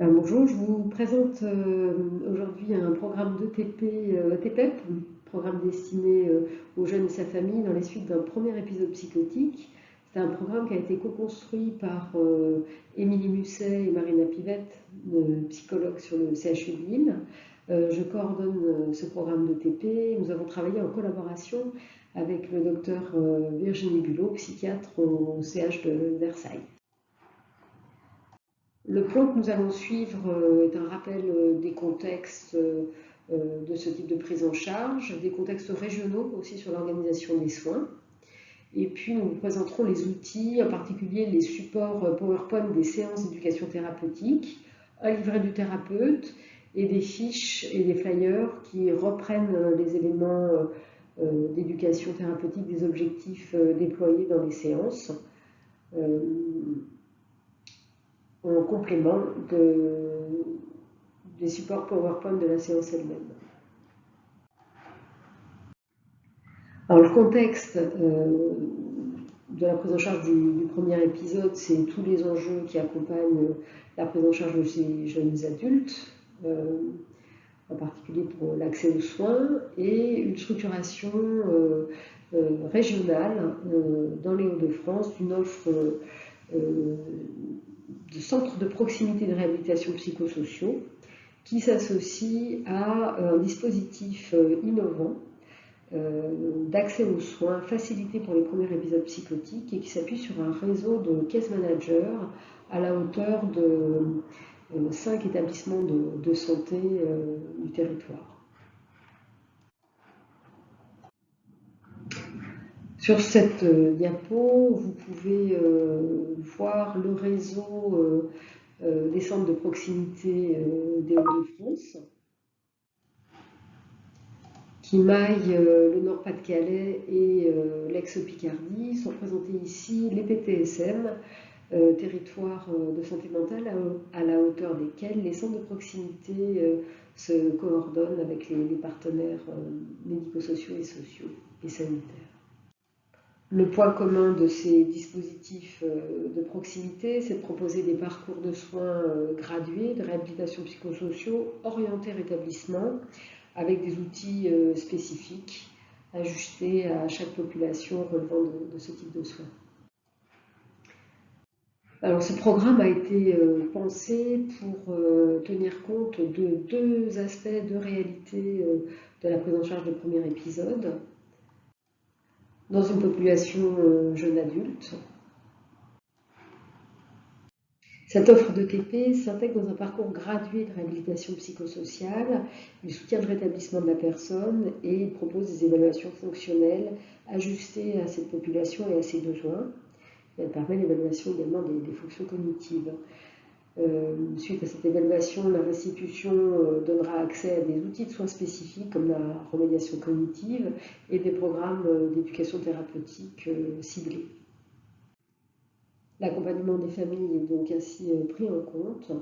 Bonjour, je vous présente aujourd'hui un programme d'ETP TPEP, un programme destiné aux jeunes et sa famille dans les suites d'un premier épisode psychotique. C'est un programme qui a été co-construit par Émilie Musset et Marina Pivette, psychologues sur le CHU de Lille. Je coordonne ce programme d'ETP. Nous avons travaillé en collaboration avec le docteur Virginie Bulot, psychiatre au CH de Versailles. Le plan que nous allons suivre est un rappel des contextes de ce type de prise en charge, des contextes régionaux aussi sur l'organisation des soins. Et puis nous vous présenterons les outils, en particulier les supports PowerPoint des séances d'éducation thérapeutique, un livret du thérapeute et des fiches et des flyers qui reprennent les éléments d'éducation thérapeutique des objectifs déployés dans les séances. En complément des supports PowerPoint de la séance elle-même. Alors le contexte de la prise en charge du premier épisode, c'est tous les enjeux qui accompagnent la prise en charge de ces jeunes adultes, en particulier pour l'accès aux soins, et une structuration régionale dans les Hauts-de-France d'une offre de centres de proximité de réhabilitation psychosociaux qui s'associe à un dispositif innovant d'accès aux soins facilité pour les premiers épisodes psychotiques et qui s'appuie sur un réseau de case managers à la hauteur de 5 établissements de santé du territoire. Sur cette diapo, vous pouvez voir le réseau des centres de proximité des Hauts-de-France qui maillent le Nord-Pas-de-Calais et l'ex-Picardie. Sont présentés ici les PTSM, territoires de santé mentale à la hauteur desquels les centres de proximité se coordonnent avec les partenaires médico-sociaux et sociaux et sanitaires. Le point commun de ces dispositifs de proximité, c'est de proposer des parcours de soins gradués, de réhabilitation psychosociaux, orientés rétablissement, avec des outils spécifiques ajustés à chaque population relevant de ce type de soins. Alors, ce programme a été pensé pour tenir compte de deux aspects de réalité de la prise en charge du premier épisode. Dans une population jeune adulte, cette offre d'ETP s'intègre dans un parcours gradué de réhabilitation psychosociale. Il soutient le rétablissement de la personne et il propose des évaluations fonctionnelles ajustées à cette population et à ses besoins. Elle permet l'évaluation également des fonctions cognitives. Suite à cette évaluation, la restitution donnera accès à des outils de soins spécifiques comme la remédiation cognitive et des programmes d'éducation thérapeutique ciblés. L'accompagnement des familles est donc ainsi pris en compte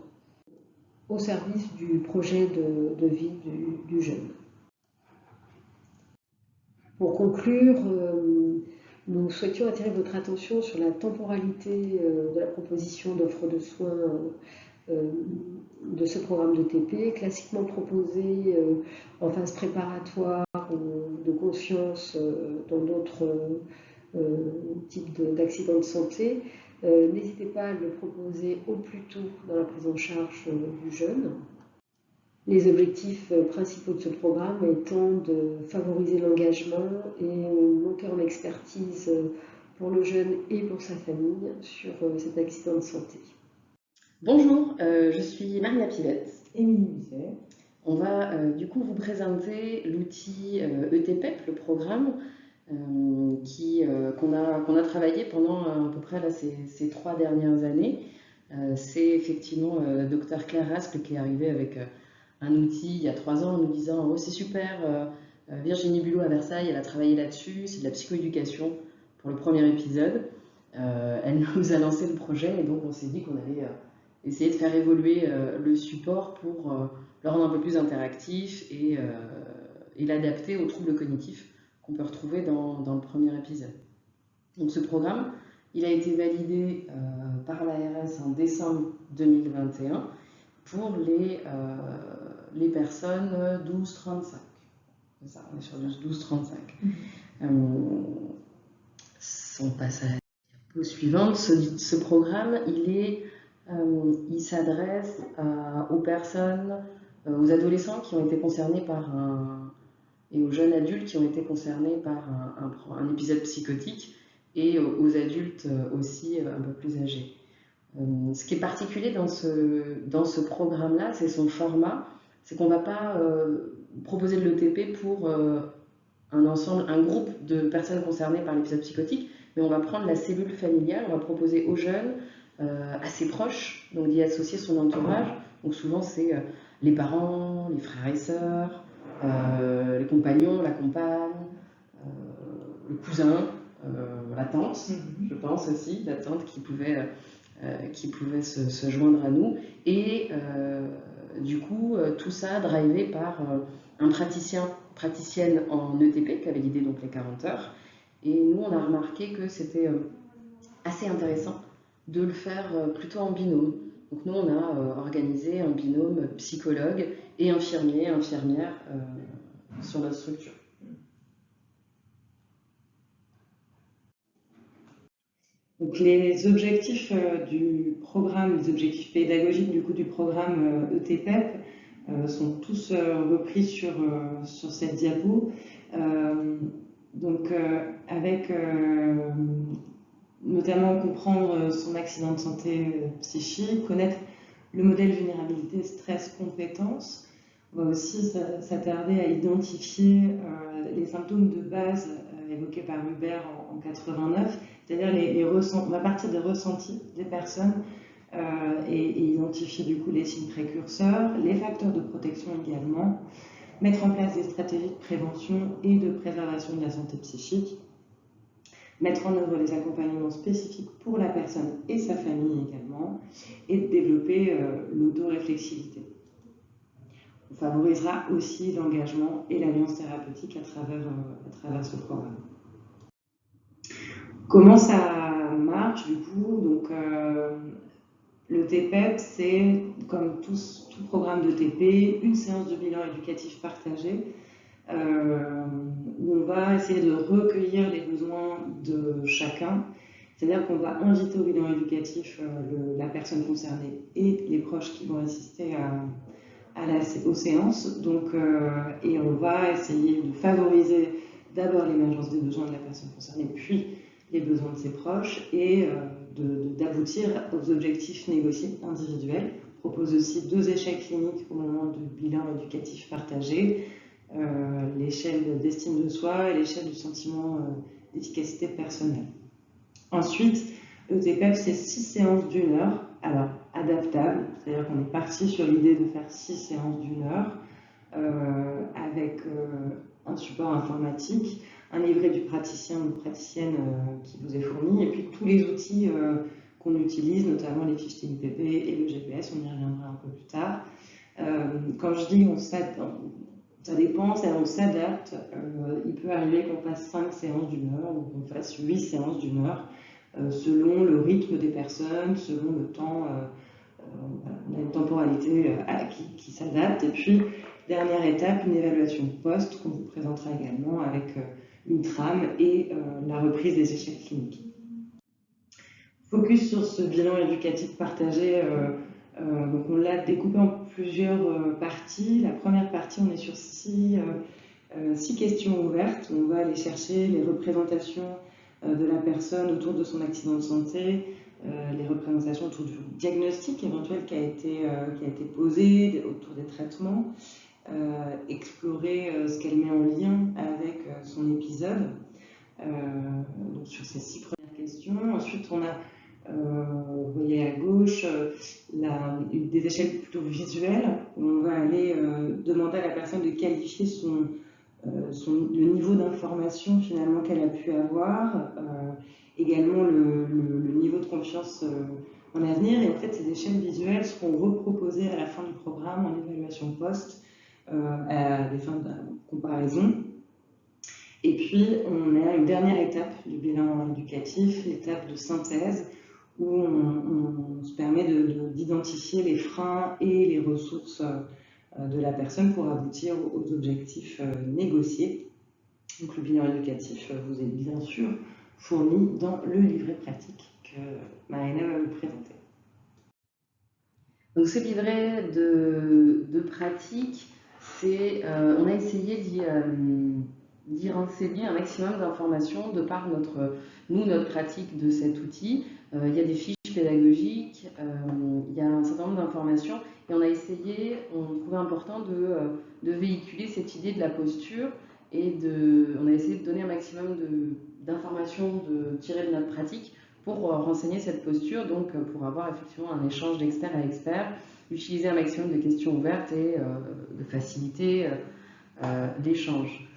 au service du projet de vie du jeune. Pour conclure, nous souhaitions attirer votre attention sur la temporalité de la proposition d'offre de soins de ce programme d'ETP, classiquement proposé en phase préparatoire ou de conscience dans d'autres types d'accidents de santé. N'hésitez pas à le proposer au plus tôt dans la prise en charge du jeune. Les objectifs principaux de ce programme étant de favoriser l'engagement et monter en expertise pour le jeune et pour sa famille sur cet accident de santé. Bonjour, je suis Marina Pivette. Émilie Musset. On va du coup vous présenter l'outil ETPEP, le programme qu'on a travaillé pendant à peu près là, ces 3 dernières années. C'est effectivement Dr Claire Rascle qui est arrivée avec un outil il y a 3 ans en nous disant « Oh c'est super, Virginie Bulot à Versailles, elle a travaillé là-dessus, c'est de la psychoéducation pour le premier épisode. » Elle nous a lancé le projet et donc on s'est dit qu'on allait essayer de faire évoluer le support pour le rendre un peu plus interactif et l'adapter aux troubles cognitifs qu'on peut retrouver dans le premier épisode. Donc ce programme, il a été validé par l'ARS en décembre 2021 pour les personnes 12-35. C'est ça, on est sur 12-35. On passe à la diapo suivante. Ce programme, il s'adresse aux personnes, aux adolescents qui ont été concernés et aux jeunes adultes qui ont été concernés par un épisode psychotique, et aux adultes aussi un peu plus âgés. Ce qui est particulier dans ce programme-là, c'est son format. C'est qu'on ne va pas proposer de l'ETP pour un groupe de personnes concernées par l'épisode psychotique, mais on va prendre la cellule familiale, on va proposer aux jeunes, à ses proches, donc d'y associer son entourage. Donc souvent c'est les parents, les frères et sœurs, les compagnons, la compagne, le cousin, la tante, je pense aussi, la tante qui pouvait se joindre à nous. Et du coup, tout ça drivé par un praticienne en ETP qui avait guidé donc les 40 heures. Et nous, on a remarqué que c'était assez intéressant de le faire plutôt en binôme. Donc nous, on a organisé un binôme psychologue et infirmière sur notre structure. Donc les objectifs du programme, les objectifs pédagogiques du programme ETPEP sont tous repris sur cette diapo. Avec notamment comprendre son accident de santé psychique, connaître le modèle vulnérabilité, stress, compétences. On va aussi s'attarder à identifier les symptômes de base évoqués par Hubert en 89, c'est-à-dire on va partir des ressentis des personnes et identifier du coup les signes précurseurs, les facteurs de protection également, mettre en place des stratégies de prévention et de préservation de la santé psychique, mettre en œuvre des accompagnements spécifiques pour la personne et sa famille également, et de développer l'autoréflexivité. On favorisera aussi l'engagement et l'alliance thérapeutique à travers ce programme. Comment ça marche du coup? Donc, le TPEP, c'est comme tout programme de TP, une séance de bilan éducatif partagé où on va essayer de recueillir les besoins de chacun. C'est-à-dire qu'on va inviter au bilan éducatif la personne concernée et les proches qui vont assister aux séances. Donc, et on va essayer de favoriser d'abord l'émergence des besoins de la personne concernée, puis les besoins de ses proches, et d'aboutir aux objectifs négociés individuels. On propose aussi 2 échelles cliniques au moment du bilan éducatif partagé, l'échelle d'estime de soi et l'échelle du sentiment d'efficacité personnelle. Ensuite, le TPEP, c'est 6 séances d'1 heure, alors adaptables, c'est-à-dire qu'on est parti sur l'idée de faire 6 séances d'1 heure avec un support informatique, un livret du praticien ou praticienne qui vous est fourni, et puis tous les outils qu'on utilise, notamment les fiches TIPP et le GPS, on y reviendra un peu plus tard. Quand je dis ça dépend, on s'adapte. Il peut arriver qu'on fasse 5 séances d'1 heure ou qu'on fasse 8 séances d'1 heure, selon le rythme des personnes, selon le temps. On a une temporalité qui s'adapte. Et puis, dernière étape, une évaluation post qu'on vous présentera également avec une trame et la reprise des échelles cliniques. Focus sur ce bilan éducatif partagé. Donc on l'a découpé en plusieurs parties. La première partie, on est sur 6 questions ouvertes. On va aller chercher les représentations de la personne autour de son accident de santé, les représentations autour du diagnostic éventuel qui a été posé, autour des traitements, explorer ce qu'elle met en lien avec son épisode, donc sur ces 6 premières questions. Ensuite, on a vous voyez à gauche des échelles plutôt visuelles où on va aller demander à la personne de qualifier le niveau d'information finalement qu'elle a pu avoir, également le niveau de confiance en l'avenir. Et en fait, ces échelles visuelles seront reproposées à la fin du programme en évaluation post à des fins de comparaison. Et puis, on est à une dernière étape du bilan éducatif, l'étape de synthèse, où on se permet d'identifier les freins et les ressources de la personne pour aboutir aux objectifs négociés. Donc le bilan éducatif vous est bien sûr fourni dans le livret pratique que Marina va vous présenter. Donc ce livret de pratique, on a essayé d'y renseigner un maximum d'informations de par notre pratique de cet outil. Il y a des fiches pédagogiques, il y a un certain nombre d'informations et on trouvait important de véhiculer cette idée de la posture et on a essayé de donner un maximum d'informations tirées de notre pratique pour renseigner cette posture, donc pour avoir effectivement un échange d'expert à expert, utiliser un maximum de questions ouvertes et de faciliter l'échange.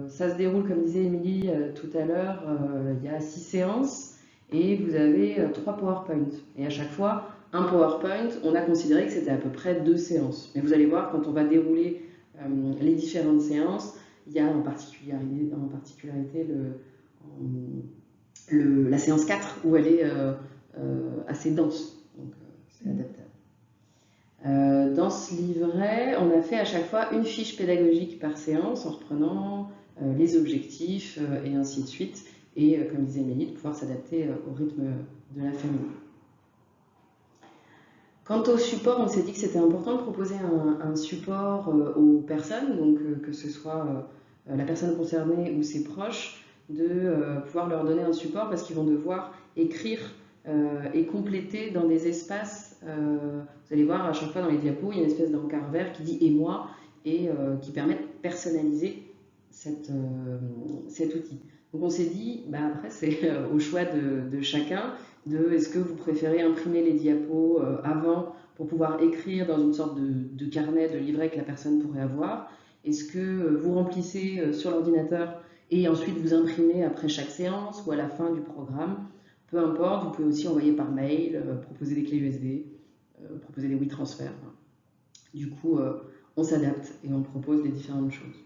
Ça se déroule, comme disait Émilie tout à l'heure, il y a 6 séances et vous avez 3 PowerPoint. Et à chaque fois, un PowerPoint, on a considéré que c'était à peu près 2 séances. Mais vous allez voir, quand on va dérouler les différentes séances, il y a en particularité la séance 4 où elle est assez dense, donc c'est adaptable. Dans ce livret, on a fait à chaque fois une fiche pédagogique par séance en reprenant les objectifs et ainsi de suite, et comme disait Mélie, de pouvoir s'adapter au rythme de la famille. Quant au support, on s'est dit que c'était important de proposer un support aux personnes, donc que ce soit la personne concernée ou ses proches, de pouvoir leur donner un support parce qu'ils vont devoir écrire et compléter dans des espaces. Vous allez voir à chaque fois dans les diapos, il y a une espèce d'encart vert qui dit « et moi » et qui permet de personnaliser cet outil. Donc on s'est dit, après c'est au choix de chacun, est-ce que vous préférez imprimer les diapos avant pour pouvoir écrire dans une sorte de carnet, de livret que la personne pourrait avoir? Est-ce que vous remplissez sur l'ordinateur et ensuite vous imprimez après chaque séance ou à la fin du programme? Peu importe, vous pouvez aussi envoyer par mail, proposer des clés USB, proposer des WeTransfer. Du coup, on s'adapte et on propose les différentes choses.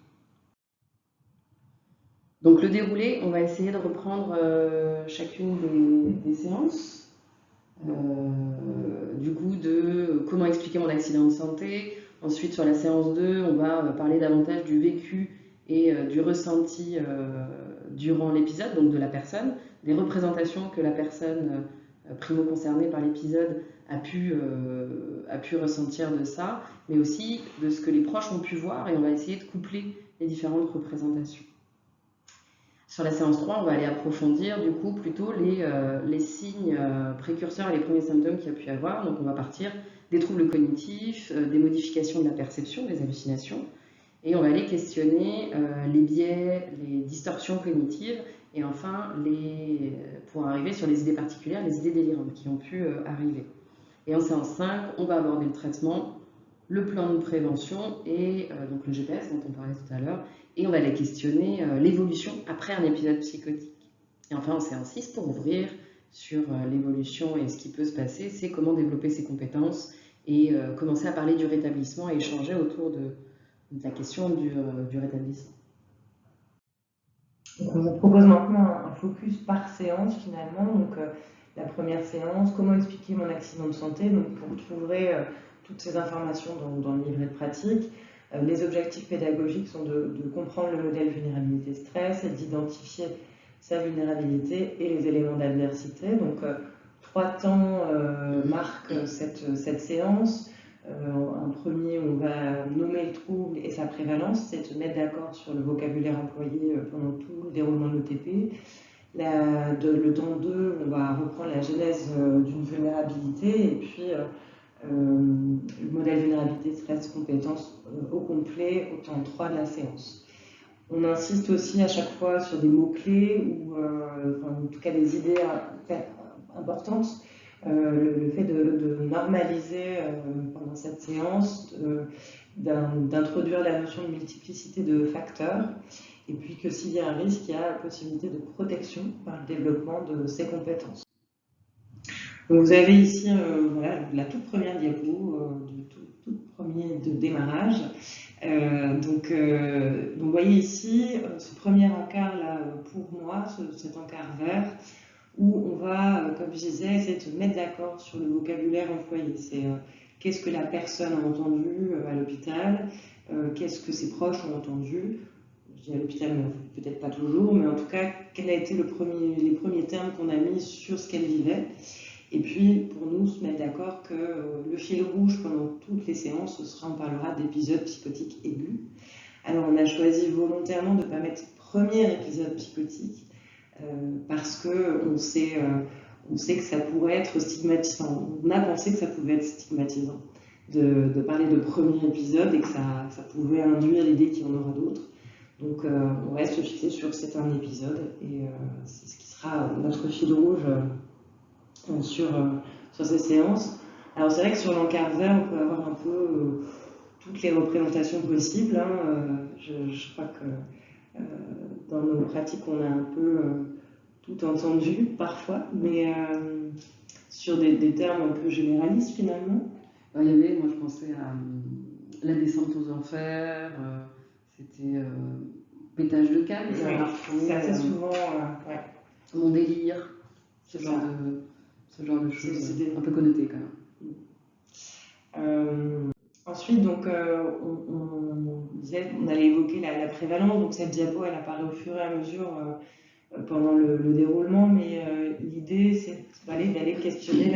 Donc le déroulé, on va essayer de reprendre chacune des séances. Du coup, de comment expliquer mon accident de santé. Ensuite, sur la séance 2, on va parler davantage du vécu et du ressenti durant l'épisode, donc de la personne, des représentations que la personne primo-concernée par l'épisode a pu ressentir de ça, mais aussi de ce que les proches ont pu voir, et on va essayer de coupler les différentes représentations. Sur la séance 3, on va aller approfondir du coup plutôt les signes précurseurs et les premiers symptômes qu'il y a pu y avoir. Donc on va partir des troubles cognitifs, des modifications de la perception, des hallucinations, et on va aller questionner les biais, les distorsions cognitives, et enfin, pour arriver sur les idées particulières, les idées délirantes qui ont pu arriver. Et en séance 5, on va aborder le traitement, le plan de prévention et donc le GPS dont on parlait tout à l'heure, et on va aller questionner l'évolution après un épisode psychotique. Et enfin, en séance 6, pour ouvrir sur l'évolution et ce qui peut se passer, c'est comment développer ses compétences et commencer à parler du rétablissement et échanger autour de la question du rétablissement. Donc on vous propose maintenant un focus par séance finalement. Donc la première séance, comment expliquer mon accident de santé. Donc vous trouverez toutes ces informations dans le livret de pratique. Les objectifs pédagogiques sont de comprendre le modèle vulnérabilité-stress et d'identifier sa vulnérabilité et les éléments d'adversité. Donc 3 temps marquent cette séance. Un premier, on va nommer le trouble et sa prévalence, c'est de se mettre d'accord sur le vocabulaire employé pendant tout le déroulement de l'ETP. Le temps 2, on va reprendre la genèse d'une vulnérabilité et puis le modèle vulnérabilité, stress, compétences au complet au temps 3 de la séance. On insiste aussi à chaque fois sur des mots-clés ou en tout cas des idées importantes. Le fait de normaliser pendant cette séance, d'introduire la notion de multiplicité de facteurs, et puis que s'il y a un risque, il y a la possibilité de protection par le développement de ces compétences. Donc vous avez ici la toute première diapo, du tout premier de démarrage. Donc vous voyez ici ce premier encart là pour moi, cet encart vert. où on va, comme je disais, essayer de se mettre d'accord sur le vocabulaire employé. C'est qu'est-ce que la personne a entendu à l'hôpital, qu'est-ce que ses proches ont entendu. Je dis à l'hôpital, mais peut-être pas toujours, mais en tout cas, quels ont été les premiers termes qu'on a mis sur ce qu'elle vivait. Et puis, pour nous, se mettre d'accord que le fil rouge pendant toutes les séances, ce sera, on parlera d'épisodes psychotiques aigus. Alors, on a choisi volontairement de ne pas mettre premier épisode psychotique parce qu'on sait que ça pourrait être stigmatisant. On a pensé que ça pouvait être stigmatisant de parler de premier épisode et que ça pouvait induire l'idée qu'il y en aura d'autres. Donc, on reste fixé sur cet un épisode et c'est ce qui sera notre fil rouge sur ces séances. Alors, c'est vrai que sur l'encart vert, on peut avoir un peu toutes les représentations possibles. Je crois que dans nos pratiques, on a un peu tout entendu parfois, mais sur des termes un peu généralistes finalement. Il y avait, moi je pensais à la descente aux enfers, c'était pétage de câble, c'est assez souvent mon délire, ce genre de choses un peu connotées quand même. Ensuite, donc, on allait évoquer la prévalence, donc cette diapo elle apparaît au fur et à mesure pendant le déroulement, mais l'idée c'est d'aller questionner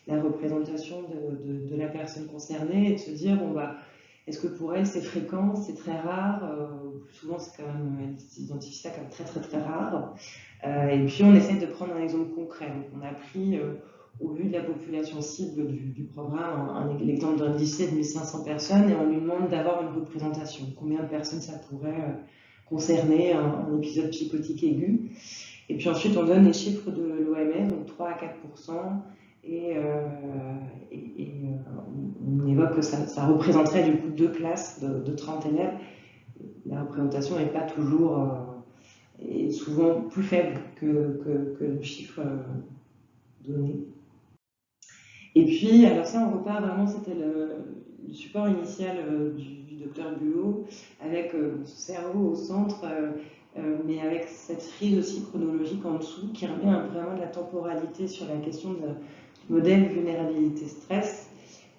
la représentation de la personne concernée et de se dire est-ce que pour elle c'est fréquent, c'est très rare, souvent c'est quand même, elle s'identifie ça comme très très très rare, et puis on essaie de prendre un exemple concret. Donc on a pris au vu de la population cible du programme l'exemple d'un lycée de 1500 personnes et on lui demande d'avoir une représentation, combien de personnes ça pourrait concerner un épisode psychotique aigu. Et puis ensuite, on donne les chiffres de l'OMS, donc 3 à 4%, et on évoque que ça représenterait du coup 2 classes de 30 élèves. La représentation n'est pas toujours, est souvent plus faible que le chiffre donné. Et puis, alors ça, on repart vraiment, c'était le support initial du docteur Bulot, avec ce cerveau au centre, mais avec cette frise aussi chronologique en dessous, qui remet vraiment de la temporalité sur la question du modèle vulnérabilité-stress.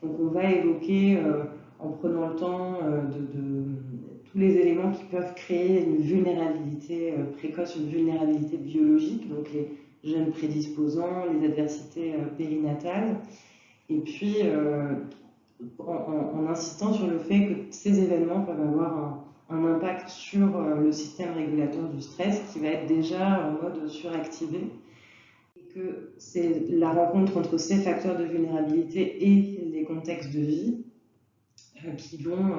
Donc on va évoquer, en prenant le temps, de tous les éléments qui peuvent créer une vulnérabilité précoce, une vulnérabilité biologique, donc les gènes prédisposants, les adversités périnatales, et puis en insistant sur le fait que ces événements peuvent avoir un impact sur le système régulateur du stress qui va être déjà en mode suractivé, et que c'est la rencontre entre ces facteurs de vulnérabilité et les contextes de vie qui vont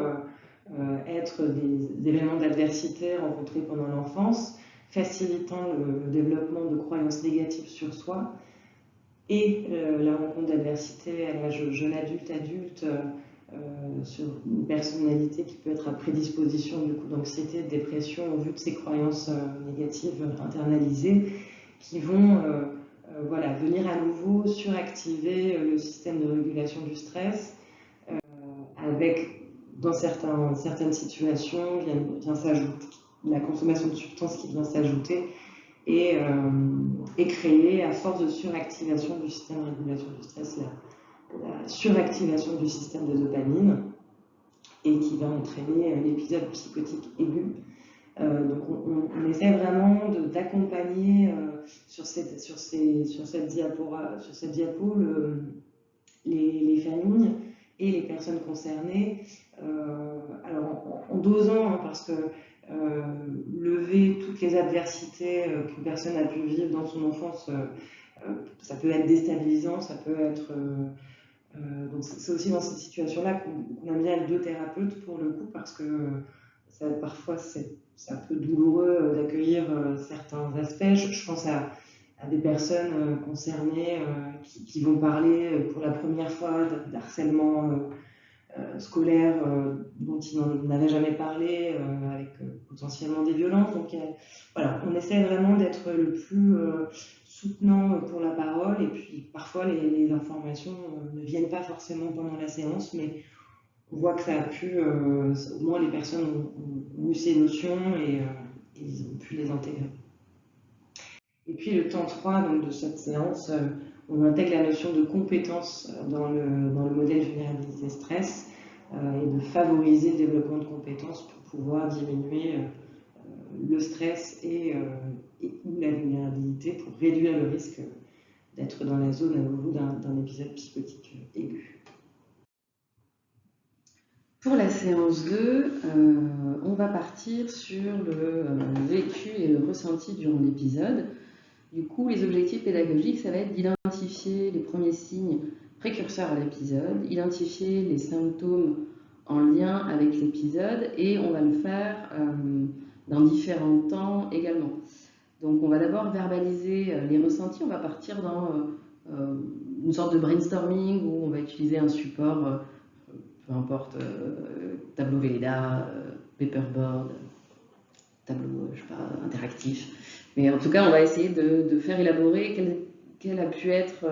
être des éléments d'adversité rencontrés pendant l'enfance, facilitant le développement de croyances négatives sur soi, et la rencontre d'adversité à l'âge jeune adulte, sur une personnalité qui peut être à prédisposition du coup d'anxiété, de dépression au vu de ces croyances négatives internalisées, qui vont venir à nouveau suractiver le système de régulation du stress, avec dans certaines situations vient s'ajouter la consommation de substances qui vient s'ajouter et créer, à force de suractivation du système de régulation du stress, la suractivation du système de dopamine, et qui va entraîner l'épisode psychotique aigu. Donc on essaie vraiment d'accompagner sur cette diapo les familles et les personnes concernées, alors en dosant, parce que lever toutes les adversités qu'une personne a pu vivre dans son enfance, ça peut être déstabilisant, ça peut être... donc c'est aussi dans cette situation-là qu'on aime bien être deux thérapeutes pour le coup, parce que parfois c'est un peu douloureux d'accueillir certains aspects. Je pense à des personnes concernées qui vont parler pour la première fois d'harcèlement scolaire dont ils n'avaient jamais parlé, avec potentiellement des violences. Donc voilà, on essaie vraiment d'être le plus soutenant pour la parole, et puis parfois les informations ne viennent pas forcément pendant la séance, mais on voit que ça a pu, au moins les personnes ont eu ces notions et ils ont pu les intégrer. Et puis le temps 3 donc, de cette séance, on intègre la notion de compétence dans le modèle vulnérabilité stress et de favoriser le développement de compétences pour pouvoir diminuer le stress ou la vulnérabilité pour réduire le risque d'être dans la zone à nouveau d'un épisode psychotique aigu. Pour la séance 2, on va partir sur le vécu et le ressenti durant l'épisode. Du coup, les objectifs pédagogiques, ça va être d'identifier les premiers signes précurseurs à l'épisode, identifier les symptômes en lien avec l'épisode, et on va le faire dans différents temps également. Donc on va d'abord verbaliser les ressentis, on va partir dans une sorte de brainstorming où on va utiliser un support, peu importe, tableau Velleda, paperboard, tableau, je sais pas, interactif. Mais en tout cas, on va essayer de faire élaborer quel a pu être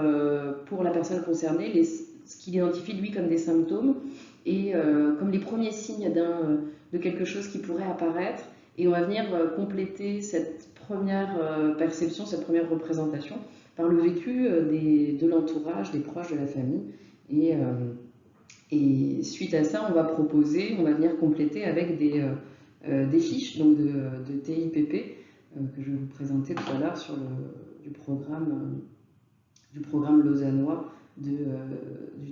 pour la personne concernée ce qu'il identifie lui comme des symptômes et comme les premiers signes de quelque chose qui pourrait apparaître. Et on va venir compléter cette première perception, cette première représentation par le vécu de l'entourage, des proches de la famille. Et suite à ça, on va venir compléter avec des fiches donc de TIPP que je vais vous présenter tout à l'heure sur du programme lausannois du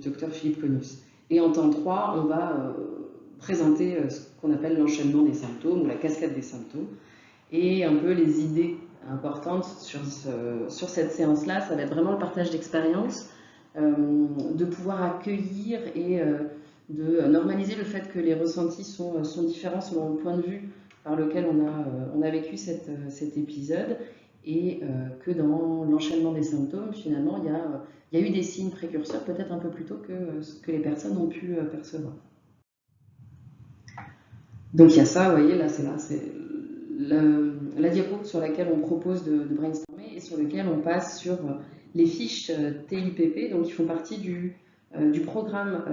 docteur Philippe Conius. Et en temps 3, on va présenter ce qu'on appelle l'enchaînement des symptômes ou la cascade des symptômes et un peu les idées importantes sur cette séance-là. Ça va être vraiment le partage d'expériences, de pouvoir accueillir et de normaliser le fait que les ressentis sont différents selon le point de vue par lequel on a vécu cet épisode, et que dans l'enchaînement des symptômes, finalement, il y a eu des signes précurseurs peut-être un peu plus tôt que ce que les personnes ont pu percevoir. Donc il y a ça, vous voyez, là c'est la diapo sur laquelle on propose de brainstormer et sur laquelle on passe sur les fiches TIPP, donc qui font partie du programme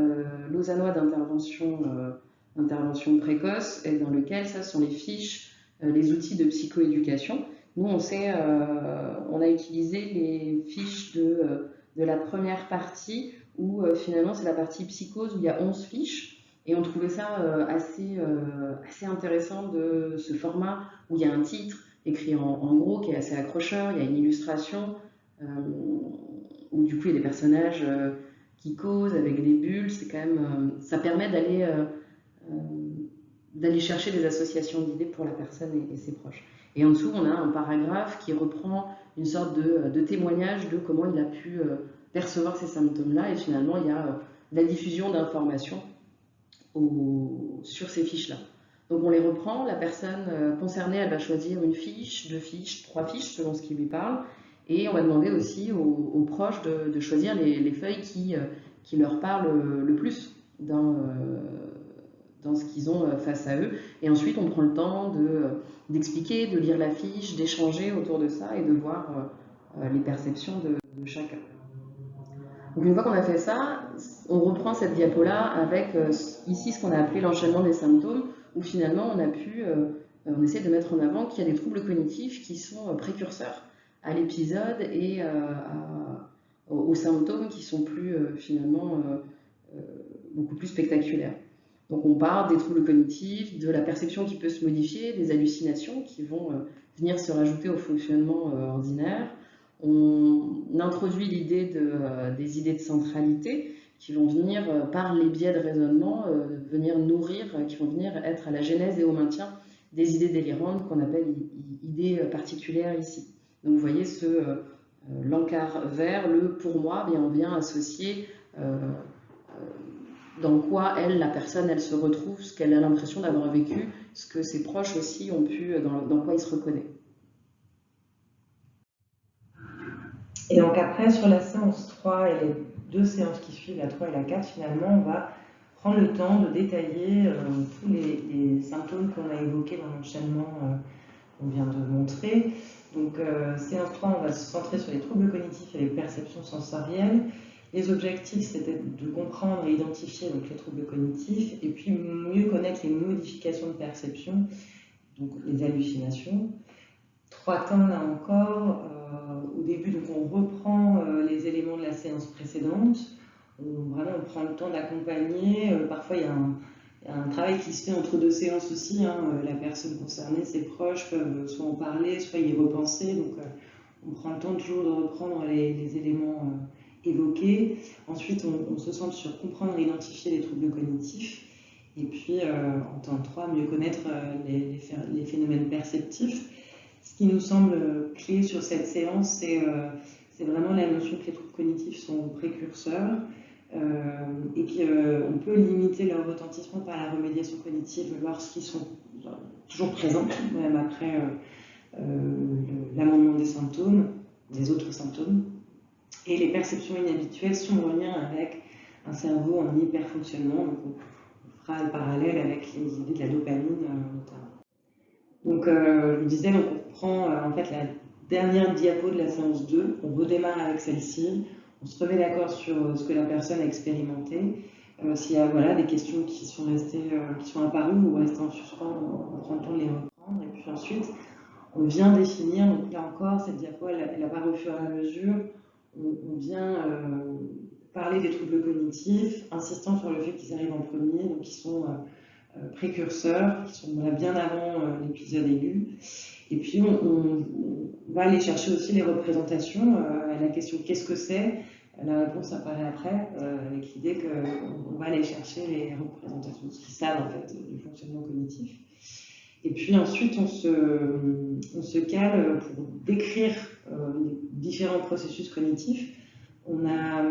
lausannois d'intervention précoce, et dans lequel ça sont les fiches, les outils de psychoéducation. Nous, on a utilisé les fiches de la première partie où finalement c'est la partie psychose où il y a 11 fiches. Et on trouvait ça assez intéressant de ce format où il y a un titre écrit en gros qui est assez accrocheur, il y a une illustration où du coup il y a des personnages qui causent avec des bulles. C'est quand même, ça permet d'aller chercher des associations d'idées pour la personne et ses proches. Et en dessous, on a un paragraphe qui reprend une sorte de témoignage de comment il a pu percevoir ces symptômes-là. Et finalement, il y a la diffusion d'informations sur ces fiches-là. Donc on les reprend, la personne concernée, elle va choisir une fiche, 2 fiches, 3 fiches selon ce qui lui parle, et on va demander aussi aux proches de choisir les feuilles qui leur parlent le plus dans ce qu'ils ont face à eux. Et ensuite on prend le temps d'expliquer, de lire la fiche, d'échanger autour de ça et de voir les perceptions de chacun. Donc une fois qu'on a fait ça, on reprend cette diapo-là avec ici ce qu'on a appelé l'enchaînement des symptômes, où finalement on essaie de mettre en avant qu'il y a des troubles cognitifs qui sont précurseurs à l'épisode et aux symptômes qui sont finalement beaucoup plus spectaculaires. Donc on parle des troubles cognitifs, de la perception qui peut se modifier, des hallucinations qui vont venir se rajouter au fonctionnement ordinaire. On introduit l'idée des idées de centralité qui vont venir, par les biais de raisonnement, venir nourrir, qui vont venir être à la genèse et au maintien des idées délirantes qu'on appelle idées particulières ici. Donc vous voyez l'encart vert, le pour moi, bien, on vient associer dans quoi la personne, elle se retrouve, ce qu'elle a l'impression d'avoir vécu, ce que ses proches aussi ont pu, dans quoi ils se reconnaissent. Et donc après, sur la séance 3 et les 2 séances qui suivent, la 3 et la 4, finalement, on va prendre le temps de détailler tous les symptômes qu'on a évoqués dans l'enchaînement qu'on vient de montrer. Donc, séance 3, on va se centrer sur les troubles cognitifs et les perceptions sensorielles. Les objectifs, c'était de comprendre et identifier donc, les troubles cognitifs et puis mieux connaître les modifications de perception, donc les hallucinations. 3 temps là encore. Au début, donc, on reprend les éléments de la séance précédente. On prend le temps d'accompagner. Parfois, il y a un travail qui se fait entre 2 séances aussi. La personne concernée, ses proches peuvent soit en parler, soit y repenser. Donc, on prend le temps toujours de reprendre les éléments évoqués. Ensuite, on se centre sur comprendre et identifier les troubles cognitifs. Et puis, en temps 3, mieux connaître les phénomènes perceptifs. Ce qui nous semble clé sur cette séance, c'est vraiment la notion que les troubles cognitifs sont précurseurs et qu'on peut limiter leur retentissement par la remédiation cognitive lorsqu'ils sont toujours présents, même après l'amendement des symptômes, des autres symptômes. Et les perceptions inhabituelles sont en lien avec un cerveau en hyperfonctionnement. Donc on fera le parallèle avec les idées de la dopamine notamment. Donc je vous disais, donc on prend en fait la dernière diapo de la séance 2, on redémarre avec celle-ci, on se remet d'accord sur ce que la personne a expérimenté. S'il y a des questions qui sont apparues ou restées en suspens, on prend le temps de les reprendre. Et puis ensuite, on vient définir, donc là encore, cette diapo, elle apparaît au fur et à mesure. On vient parler des troubles cognitifs, insistant sur le fait qu'ils arrivent en premier, donc ils sont précurseurs, qui sont bien avant l'épisode aigu. Et puis on va aller chercher aussi les représentations à la question qu'est-ce que c'est. La réponse apparaît après, avec l'idée qu'on va aller chercher les représentations, ce qu'ils savent en fait du fonctionnement cognitif. Et puis ensuite on se cale pour décrire les différents processus cognitifs. On a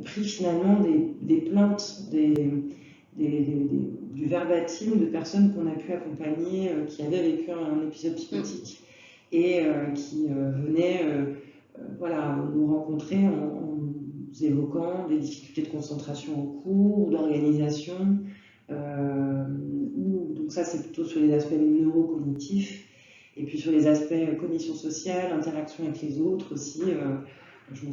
pris finalement des plaintes, du verbatim de personnes qu'on a pu accompagner qui avaient vécu un épisode psychotique et qui venaient nous rencontrer en nous évoquant des difficultés de concentration en cours ou d'organisation. Donc ça, c'est plutôt sur les aspects neurocognitifs. Et puis sur les aspects cognition sociale, interaction avec les autres aussi. Je me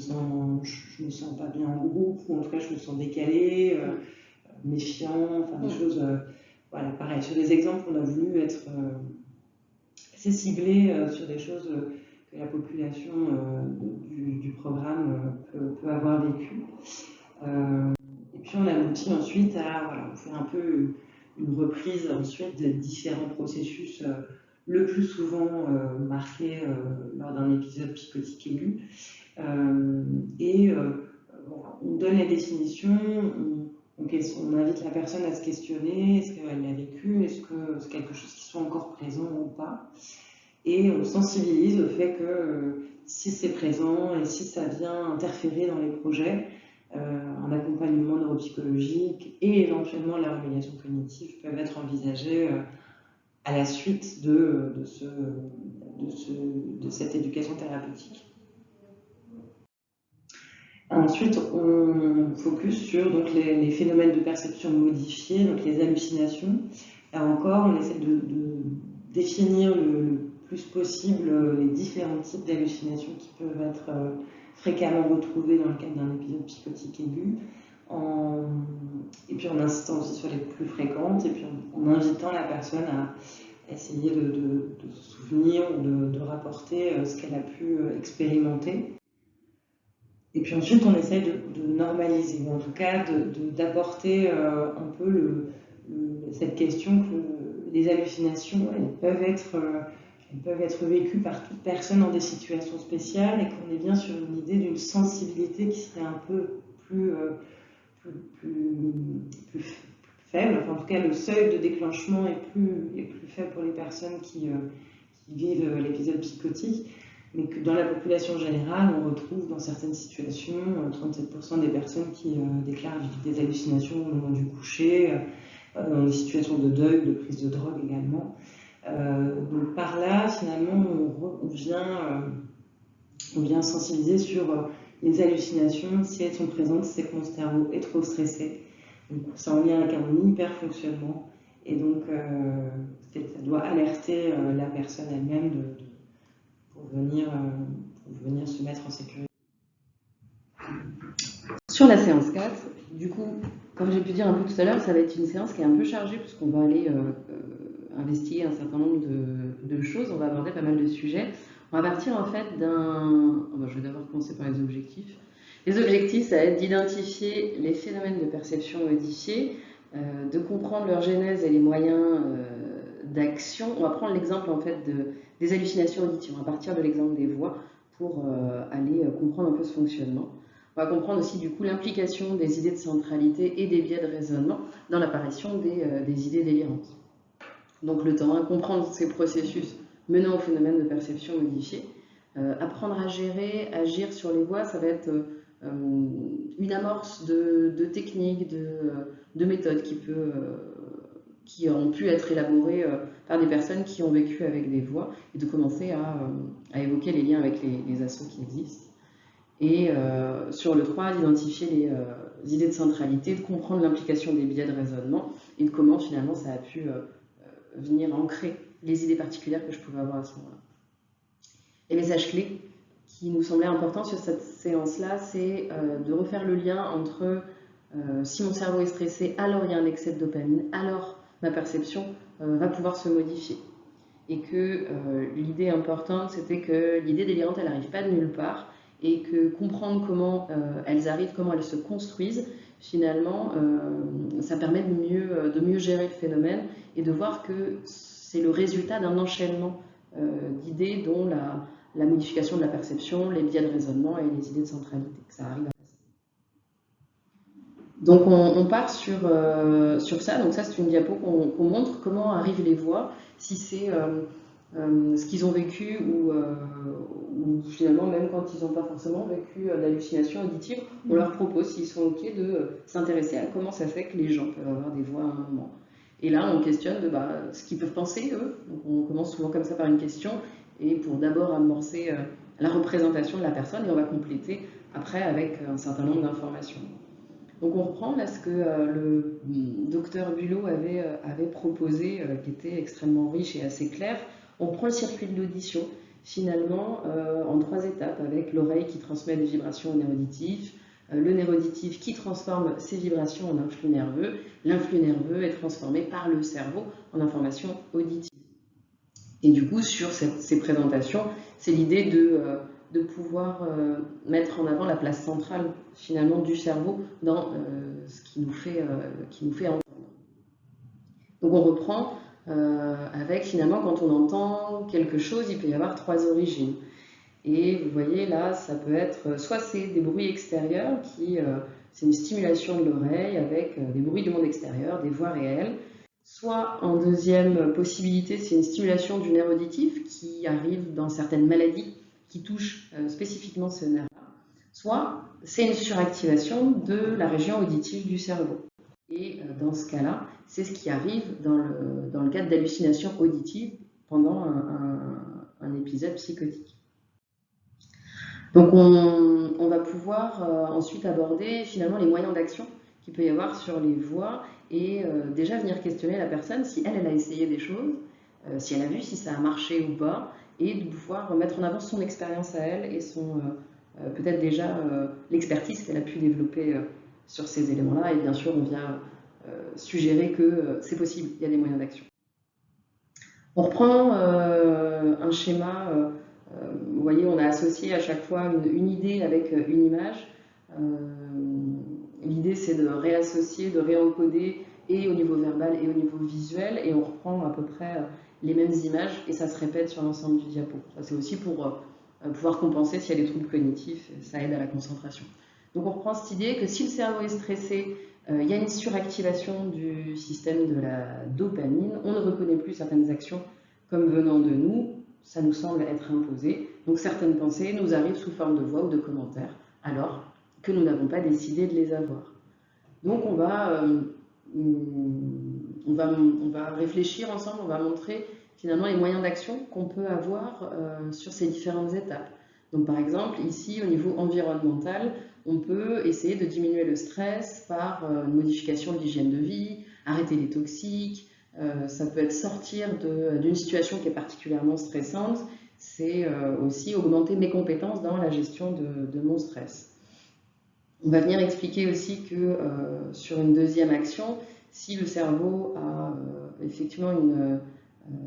sens pas bien en groupe, ou en tout cas je me sens décalée, méfiant, enfin des choses, pareil. Sur des exemples, on a voulu être assez ciblé sur des choses que la population du programme peut avoir vécues. Et puis on aboutit ensuite à faire un peu une reprise ensuite de différents processus, le plus souvent marqués lors d'un épisode psychotique aigu. On donne les définitions, on invite la personne à se questionner, est-ce qu'elle l'a vécu, est-ce que c'est quelque chose qui soit encore présent ou pas, et on sensibilise au fait que si c'est présent et si ça vient interférer dans les projets, un accompagnement neuropsychologique et éventuellement la remédiation cognitive peuvent être envisagés à la suite de cette éducation thérapeutique. Ensuite, on focus sur donc, les phénomènes de perception modifiés, donc les hallucinations. Là encore, on essaie de définir le plus possible les différents types d'hallucinations qui peuvent être fréquemment retrouvées dans le cadre d'un épisode psychotique aigu, et puis en insistant aussi sur les plus fréquentes, et puis en invitant la personne à essayer de se souvenir ou de rapporter ce qu'elle a pu expérimenter. Et puis ensuite, on essaie de normaliser, ou en tout cas d'apporter un peu cette question que les hallucinations, elles peuvent être vécues par toute personne dans des situations spéciales, et qu'on est bien sur une idée d'une sensibilité qui serait un peu plus faible. Enfin, en tout cas, le seuil de déclenchement est plus faible pour les personnes qui vivent l'épisode psychotique. Mais que dans la population générale, on retrouve dans certaines situations 37% des personnes qui déclarent des hallucinations au moment du coucher, dans des situations de deuil, de prise de drogue également. Donc par là, finalement, on vient sensibiliser sur les hallucinations, si elles sont présentes, c'est que mon cerveau est trop stressé. Donc c'est en lien avec un hyperfonctionnement, et donc ça doit alerter la personne elle-même pour venir se mettre en sécurité. Sur la séance 4, du coup, comme j'ai pu dire un peu tout à l'heure, ça va être une séance qui est un peu chargée puisqu'on va aller investiguer un certain nombre de choses, on va aborder pas mal de sujets. On va partir en fait d'un... je vais d'abord commencer par les objectifs. Les objectifs, ça va être d'identifier les phénomènes de perception modifiés, de comprendre leur genèse et les moyens d'action. On va prendre l'exemple en fait des hallucinations auditives. On va partir de l'exemple des voix pour aller comprendre un peu ce fonctionnement. On va comprendre aussi du coup l'implication des idées de centralité et des biais de raisonnement dans l'apparition des idées délirantes. Donc le temps, comprendre ces processus menant au phénomène de perception modifiée. Apprendre à gérer, agir sur les voix, ça va être une amorce de techniques, de méthodes qui ont pu être élaborées par des personnes qui ont vécu avec des voix, et de commencer à évoquer les liens avec les assos qui existent. Et sur le 3, d'identifier les idées de centralité, de comprendre l'implication des biais de raisonnement, et de comment finalement ça a pu venir ancrer les idées particulières que je pouvais avoir à ce moment-là. Les messages clés qui nous semblaient importants sur cette séance-là, c'est de refaire le lien entre si mon cerveau est stressé, alors il y a un excès de dopamine, alors ma perception va pouvoir se modifier. Et que l'idée importante, c'était que l'idée délirante, elle n'arrive pas de nulle part, et que comprendre comment elles arrivent, comment elles se construisent, finalement, ça permet de mieux gérer le phénomène et de voir que c'est le résultat d'un enchaînement d'idées dont la modification de la perception, les biais de raisonnement et les idées de centralité, que ça arrive à passer. Donc on part sur ça. Donc ça, c'est une diapo qu'on montre comment arrivent les voix, si c'est ce qu'ils ont vécu ou finalement même quand ils n'ont pas forcément vécu d'hallucinations auditives, on leur propose, s'ils sont OK, de s'intéresser à comment ça fait que les gens peuvent avoir des voix à un moment. Et là, on questionne ce qu'ils peuvent penser, eux. Donc on commence souvent comme ça par une question, et pour d'abord amorcer la représentation de la personne, et on va compléter après avec un certain nombre d'informations. Donc on reprend là ce que le docteur Bulot avait proposé, qui était extrêmement riche et assez clair. On reprend le circuit de l'audition, finalement, en 3 étapes, avec l'oreille qui transmet des vibrations au nerf auditif, le nerf auditif qui transforme ces vibrations en influx nerveux, l'influx nerveux est transformé par le cerveau en information auditive. Et du coup, sur ces présentations, c'est l'idée de pouvoir mettre en avant la place centrale, finalement, du cerveau dans ce qui nous fait entendre. Donc on reprend avec, finalement, quand on entend quelque chose, il peut y avoir 3 origines. Et vous voyez là, ça peut être, soit c'est des bruits extérieurs, c'est une stimulation de l'oreille avec des bruits du monde extérieur, des voix réelles. Soit en deuxième possibilité, c'est une stimulation du nerf auditif qui arrive dans certaines maladies qui touchent spécifiquement ce nerf-là. Soit c'est une suractivation de la région auditive du cerveau. Et dans ce cas-là, c'est ce qui arrive dans le cadre d'hallucinations auditives pendant un épisode psychotique. Donc on va pouvoir ensuite aborder finalement les moyens d'action qu'il peut y avoir sur les voix et déjà venir questionner la personne si elle a essayé des choses, si elle a vu si ça a marché ou pas, et de pouvoir mettre en avant son expérience à elle et peut-être déjà l'expertise qu'elle a pu développer sur ces éléments-là. Et bien sûr, on vient suggérer que c'est possible, il y a des moyens d'action. On reprend un schéma, vous voyez, on a associé à chaque fois une idée avec une image. L'idée, c'est de réassocier, de réencoder et au niveau verbal et au niveau visuel, et on reprend à peu près les mêmes images, et ça se répète sur l'ensemble du diapo. C'est aussi pour pouvoir compenser s'il y a des troubles cognitifs, ça aide à la concentration. Donc on reprend cette idée que si le cerveau est stressé, il y a une suractivation du système de la dopamine, on ne reconnaît plus certaines actions comme venant de nous, ça nous semble être imposé, donc certaines pensées nous arrivent sous forme de voix ou de commentaires, alors que nous n'avons pas décidé de les avoir. Donc on va réfléchir ensemble, on va montrer finalement les moyens d'action qu'on peut avoir sur ces différentes étapes. Donc par exemple, ici, au niveau environnemental, on peut essayer de diminuer le stress par une modification de l'hygiène de vie, arrêter les toxiques, ça peut être sortir d'une situation qui est particulièrement stressante, c'est aussi augmenter mes compétences dans la gestion de mon stress. On va venir expliquer aussi que sur une deuxième action, si le cerveau a effectivement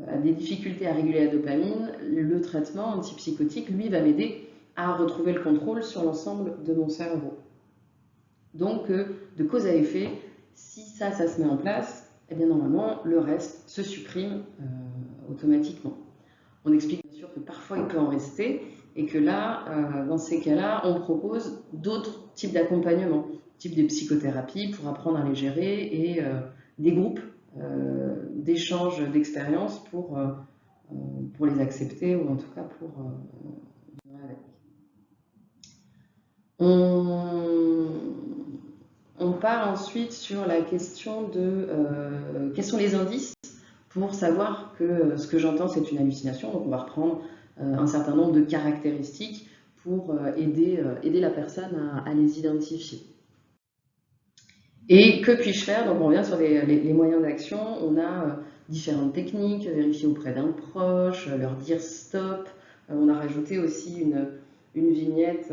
a des difficultés à réguler la dopamine, le traitement antipsychotique, lui, va m'aider à retrouver le contrôle sur l'ensemble de mon cerveau. Donc, de cause à effet, si ça se met en place, eh bien normalement, le reste se supprime automatiquement. On explique bien sûr que parfois il peut en rester, et que là, dans ces cas-là, on propose d'autres types d'accompagnement, type des psychothérapies pour apprendre à les gérer, et des groupes d'échange d'expériences pour les accepter, ou en tout cas pour vivre avec. On part ensuite sur la question de quels sont les indices pour savoir que ce que j'entends c'est une hallucination. Donc on va reprendre un certain nombre de caractéristiques pour aider la personne à les identifier. Et que puis-je faire? Donc on revient sur les moyens d'action. On a différentes techniques, vérifier auprès d'un proche, leur dire stop. On a rajouté aussi une vignette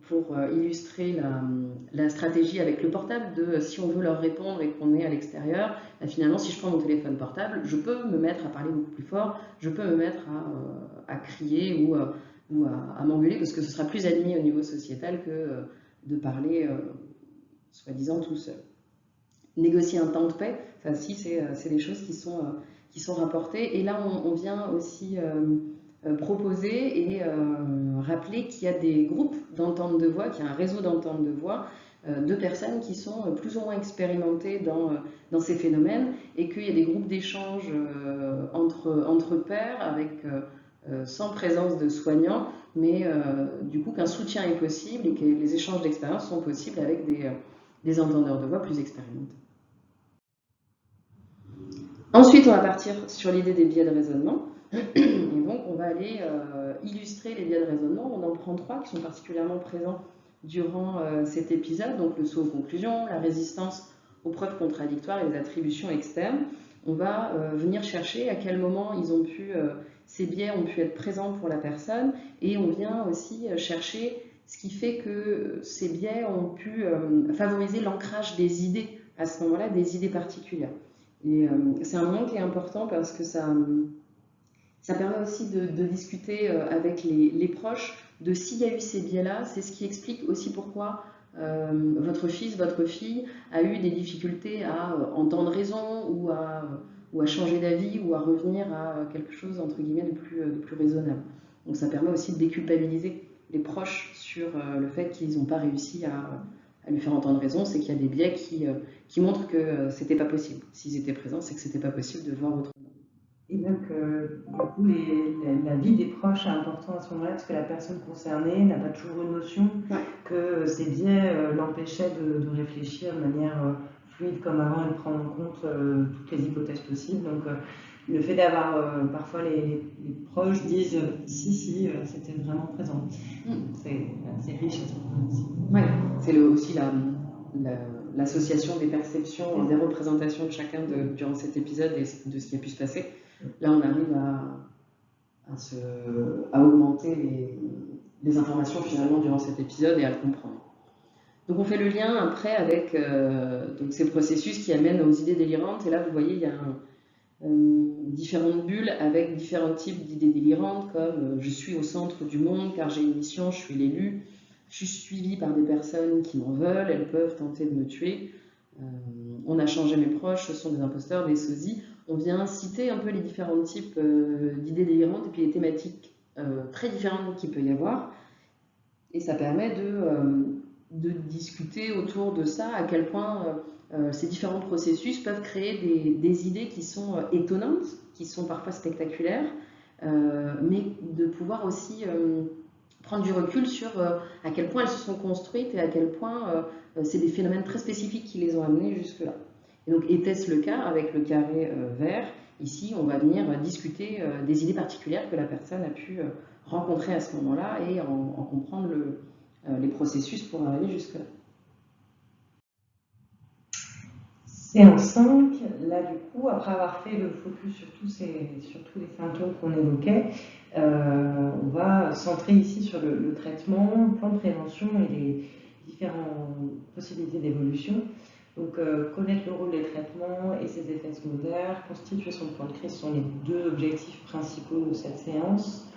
pour illustrer la stratégie avec le portable de si on veut leur répondre et qu'on est à l'extérieur, finalement si je prends mon téléphone portable, je peux me mettre à parler beaucoup plus fort, je peux me mettre à crier ou à m'engueuler, parce que ce sera plus admis au niveau sociétal que de parler soi-disant tout seul. Négocier un temps de paix, ça aussi c'est des choses qui sont rapportées, et là on vient aussi proposer et rappeler qu'il y a des groupes d'entente de voix, qu'il y a un réseau d'entente de voix de personnes qui sont plus ou moins expérimentées dans ces phénomènes, et qu'il y a des groupes d'échange entre pairs sans présence de soignants, mais du coup qu'un soutien est possible et que les échanges d'expériences sont possibles avec des entendeurs de voix plus expérimentés. Ensuite, on va partir sur l'idée des biais de raisonnement. Et donc, on va aller illustrer les biais de raisonnement. On en prend 3 qui sont particulièrement présents durant cet épisode. Donc, le saut aux conclusions, la résistance aux preuves contradictoires et les attributions externes. On va venir chercher à quel moment ces biais ont pu être présents pour la personne. Et on vient aussi chercher ce qui fait que ces biais ont pu favoriser l'ancrage des idées, à ce moment-là, des idées particulières. Et c'est un moment qui est important parce que ça permet aussi de discuter avec les proches de s'il y a eu ces biais-là. C'est ce qui explique aussi pourquoi votre fils, votre fille a eu des difficultés à entendre raison ou à changer d'avis ou à revenir à quelque chose entre guillemets de plus raisonnable. Donc ça permet aussi de déculpabiliser les proches sur le fait qu'ils n'ont pas réussi à lui faire entendre raison. C'est qu'il y a des biais qui montrent que c'était pas possible. S'ils étaient présents, c'est que c'était pas possible de voir autrement. Et donc, du coup, la vie des proches est importante à ce moment-là, parce que la personne concernée n'a pas toujours une notion que ces biais l'empêchaient de réfléchir de manière fluide comme avant et de prendre en compte toutes les hypothèses possibles. Donc, le fait d'avoir parfois les proches disent si, c'était vraiment présent. C'est riche à ce moment aussi. Oui, c'est aussi l'association des perceptions, des représentations de chacun durant cet épisode et de ce qui a pu se passer. Là, on arrive à augmenter les informations finalement durant cet épisode et à le comprendre. Donc on fait le lien après avec donc ces processus qui amènent aux idées délirantes. Et là, vous voyez, il y a différentes bulles avec différents types d'idées délirantes, comme je suis au centre du monde car j'ai une mission, je suis l'élu, je suis suivi par des personnes qui m'en veulent, elles peuvent tenter de me tuer, on a changé mes proches, ce sont des imposteurs, des sosies. On vient citer un peu les différents types d'idées délirantes et puis les thématiques très différentes qu'il peut y avoir. Et ça permet de discuter autour de ça, à quel point ces différents processus peuvent créer des idées qui sont étonnantes, qui sont parfois spectaculaires, mais de pouvoir aussi prendre du recul sur à quel point elles se sont construites et à quel point c'est des phénomènes très spécifiques qui les ont amenées jusque-là. Et donc, était-ce le cas avec le carré vert? Ici, on va venir discuter des idées particulières que la personne a pu rencontrer à ce moment-là et en comprendre les processus pour arriver jusque-là. Séance 5, là du coup, après avoir fait le focus sur tous les symptômes qu'on évoquait, on va centrer ici sur le traitement, le plan de prévention et les différentes possibilités d'évolution. Donc, connaître le rôle des traitements et ses effets secondaires, constituer son plan de crise sont les deux objectifs principaux de cette séance.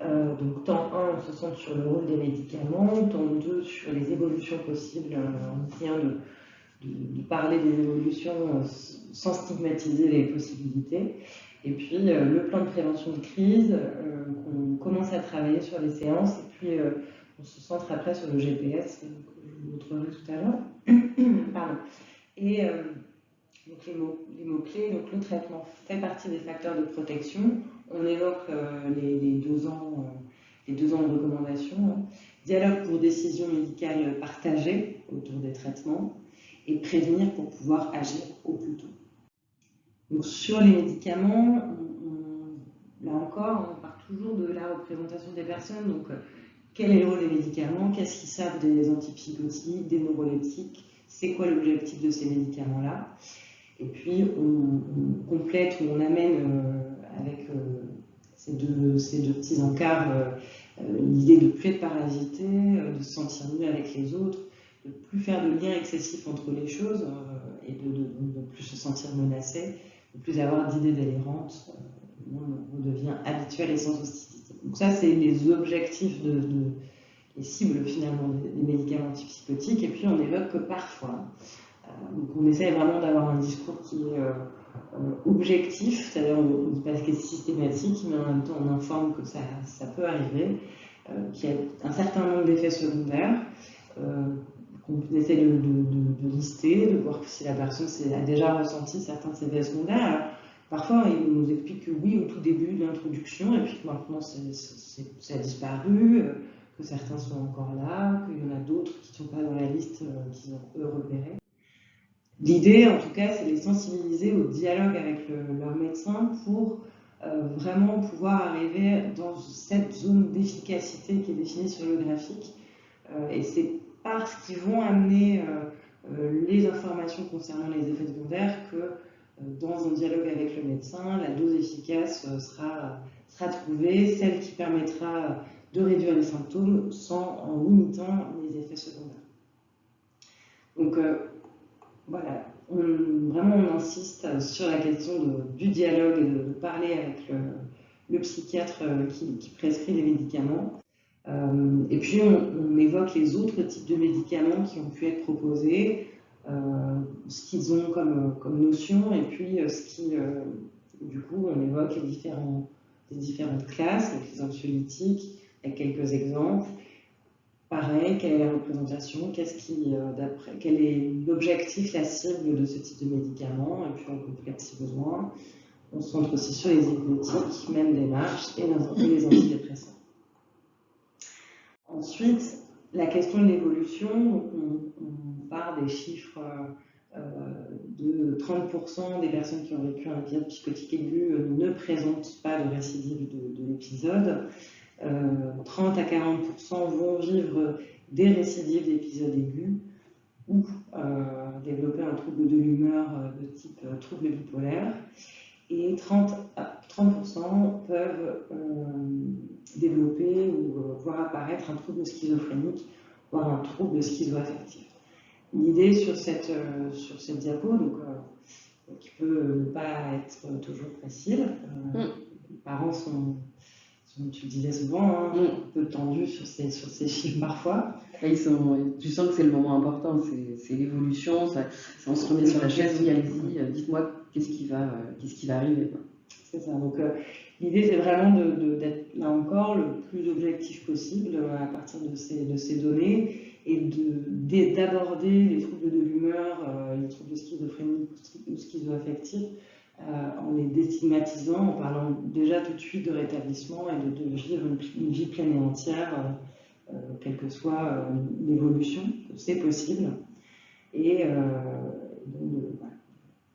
Donc, temps 1, on se centre sur le rôle des médicaments, temps 2 sur les évolutions possibles, en essayant de parler des évolutions sans stigmatiser les possibilités. Et puis, le plan de prévention de crise, qu'on commence à travailler sur les séances, et puis on se centre après sur le GPS, que je vous montrerai tout à l'heure. Pardon. Et donc les mots-clés, donc le traitement fait partie des facteurs de protection. On évoque les 2 ans, de recommandation. Dialogue pour décision médicale partagée autour des traitements et prévenir pour pouvoir agir au plus tôt. Donc sur les médicaments, là encore, on part toujours de la représentation des personnes. Donc quel est le rôle des médicaments? Qu'est-ce qu'ils savent des antipsychotiques, des neuroleptiques? C'est quoi l'objectif de ces médicaments-là? Et puis on complète ou on amène avec ces deux petits encarts l'idée de ne plus être parasité, de se sentir mieux avec les autres, de ne plus faire de lien excessif entre les choses et de ne plus se sentir menacé, de ne plus avoir d'idées délirantes. On devient habituel et sans hostilité. Donc ça, c'est les objectifs les cibles finalement des médicaments antipsychotiques. Et puis on évoque que parfois, donc on essaie vraiment d'avoir un discours qui est objectif, c'est-à-dire on ne dit pas que c'est systématique, mais en même temps on informe que ça peut arriver, qu'il y a un certain nombre d'effets secondaires, qu'on essaie de lister, de voir si la personne a déjà ressenti certains de ces effets secondaires. Alors, parfois, il nous explique que oui, au tout début de l'introduction, et puis que maintenant ça a disparu, que certains sont encore là, qu'il y en a d'autres qui ne sont pas dans la liste qu'ils ont eux repérés. L'idée, en tout cas, c'est de les sensibiliser au dialogue avec leur médecin pour vraiment pouvoir arriver dans cette zone d'efficacité qui est définie sur le graphique. Et c'est parce qu'ils vont amener les informations concernant les effets secondaires que dans un dialogue avec le médecin, la dose efficace sera trouvée, celle qui permettra de réduire les symptômes en limitant les effets secondaires. Donc voilà, on insiste sur la question du dialogue et de parler avec le psychiatre qui prescrit les médicaments. Et puis on évoque les autres types de médicaments qui ont pu être proposés, ce qu'ils ont comme notion, et puis du coup on évoque les différentes classes, donc les anxiolytiques, avec quelques exemples. Pareil, quelle est la représentation, quel est l'objectif, la cible de ce type de médicament, et puis on complète si besoin. On se centre aussi sur les hypnotiques, même des marches, et les antidépresseurs. Ensuite, la question de l'évolution, on part des chiffres de 30% des personnes qui ont vécu un épisode psychotique aigu ne présentent pas de récidive de l'épisode. 30 à 40% vont vivre des récidives d'épisodes aigus ou développer un trouble de l'humeur de type trouble bipolaire. Et 30% peuvent développer ou voir apparaître un trouble schizophrénique, voire un trouble schizoaffectif. L'idée sur cette diapo, qui peut ne pas être toujours facile, les parents sont, tu le disais souvent, un peu tendus sur ces chiffres parfois. Tu sens que c'est le moment important, c'est l'évolution, on se remet sur la chaise, oui, allez-y, dites-moi qu'est-ce qui va arriver. C'est ça, donc l'idée c'est vraiment d'être là encore le plus objectif possible à partir de ces données et d'aborder les troubles de l'humeur, les troubles de schizophrénie ou schizoaffectifs en les déstigmatisant, en parlant déjà tout de suite de rétablissement et de vivre une vie pleine et entière, quelle que soit l'évolution, c'est possible. Et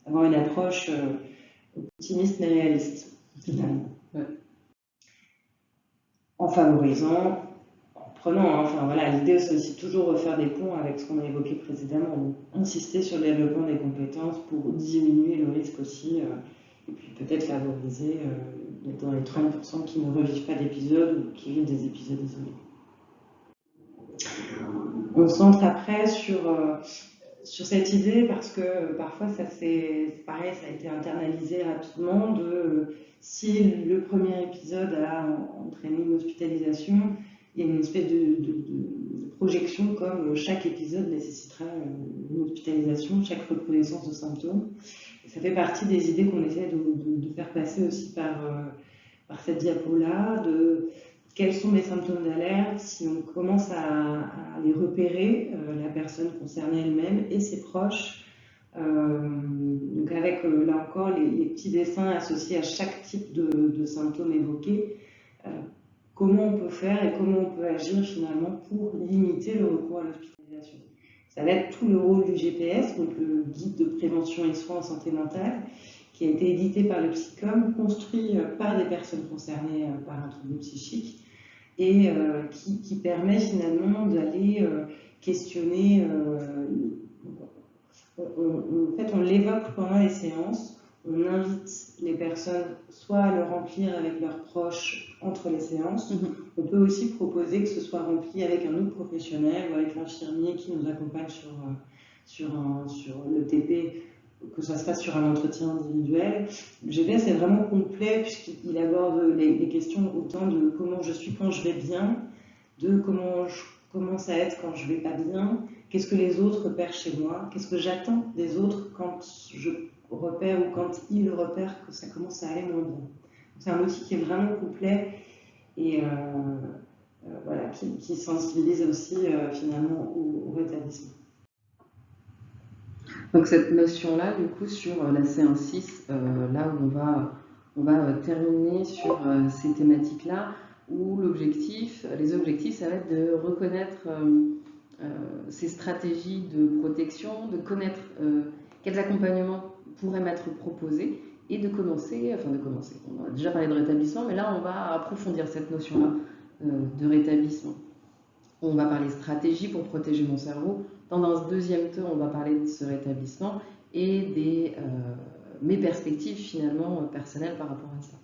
avoir une approche optimiste mais réaliste, finalement. Ouais. En favorisant, en prenant, l'idée c'est aussi toujours refaire des ponts avec ce qu'on a évoqué précédemment, donc insister sur le développement des compétences pour diminuer le risque aussi, et puis peut-être favoriser d'être dans les 30% qui ne revivent pas d'épisodes ou qui vivent des épisodes isolés. On se centre après sur sur cette idée, parce que parfois c'est pareil, ça a été internalisé rapidement, si le premier épisode a entraîné une hospitalisation, il y a une espèce de projection comme chaque épisode nécessitera une hospitalisation, chaque recrudescence de symptômes. Et ça fait partie des idées qu'on essaie de faire passer aussi par cette diapo-là, de quels sont les symptômes d'alerte, si on commence à les repérer, la personne concernée elle-même et ses proches. Donc avec, là encore, les petits dessins associés à chaque type de symptômes évoqués, comment on peut faire et comment on peut agir finalement pour limiter le recours à l'hospitalisation. Ça va être tout le rôle du GPS, donc le guide de prévention et soins en santé mentale, qui a été édité par le Psycom, construit par des personnes concernées par un trouble psychique, et qui permet finalement d'aller questionner. En fait, on l'évoque pendant les séances, on invite les personnes soit à le remplir avec leurs proches entre les séances. On peut aussi proposer que ce soit rempli avec un autre professionnel ou avec l'infirmier qui nous accompagne sur le TP, que ça se fasse sur un entretien individuel. Le GPS est vraiment complet puisqu'il aborde les questions autant de comment je suis quand je vais bien, de comment je commence à être quand je vais pas bien, qu'est-ce que les autres repèrent chez moi, qu'est-ce que j'attends des autres quand je repère ou quand ils repèrent que ça commence à aller moins bien. C'est un outil qui est vraiment complet et voilà, qui sensibilise aussi finalement au rétablissement. Donc cette notion-là, du coup, sur la C1-6, là où on va terminer sur ces thématiques-là, où les objectifs, ça va être de reconnaître ces stratégies de protection, de connaître quels accompagnements pourraient m'être proposés, et de commencer. On a déjà parlé de rétablissement, mais là, on va approfondir cette notion-là de rétablissement. On va parler stratégie pour protéger mon cerveau. Dans un deuxième temps, on va parler de ce rétablissement et mes perspectives finalement personnelles par rapport à ça.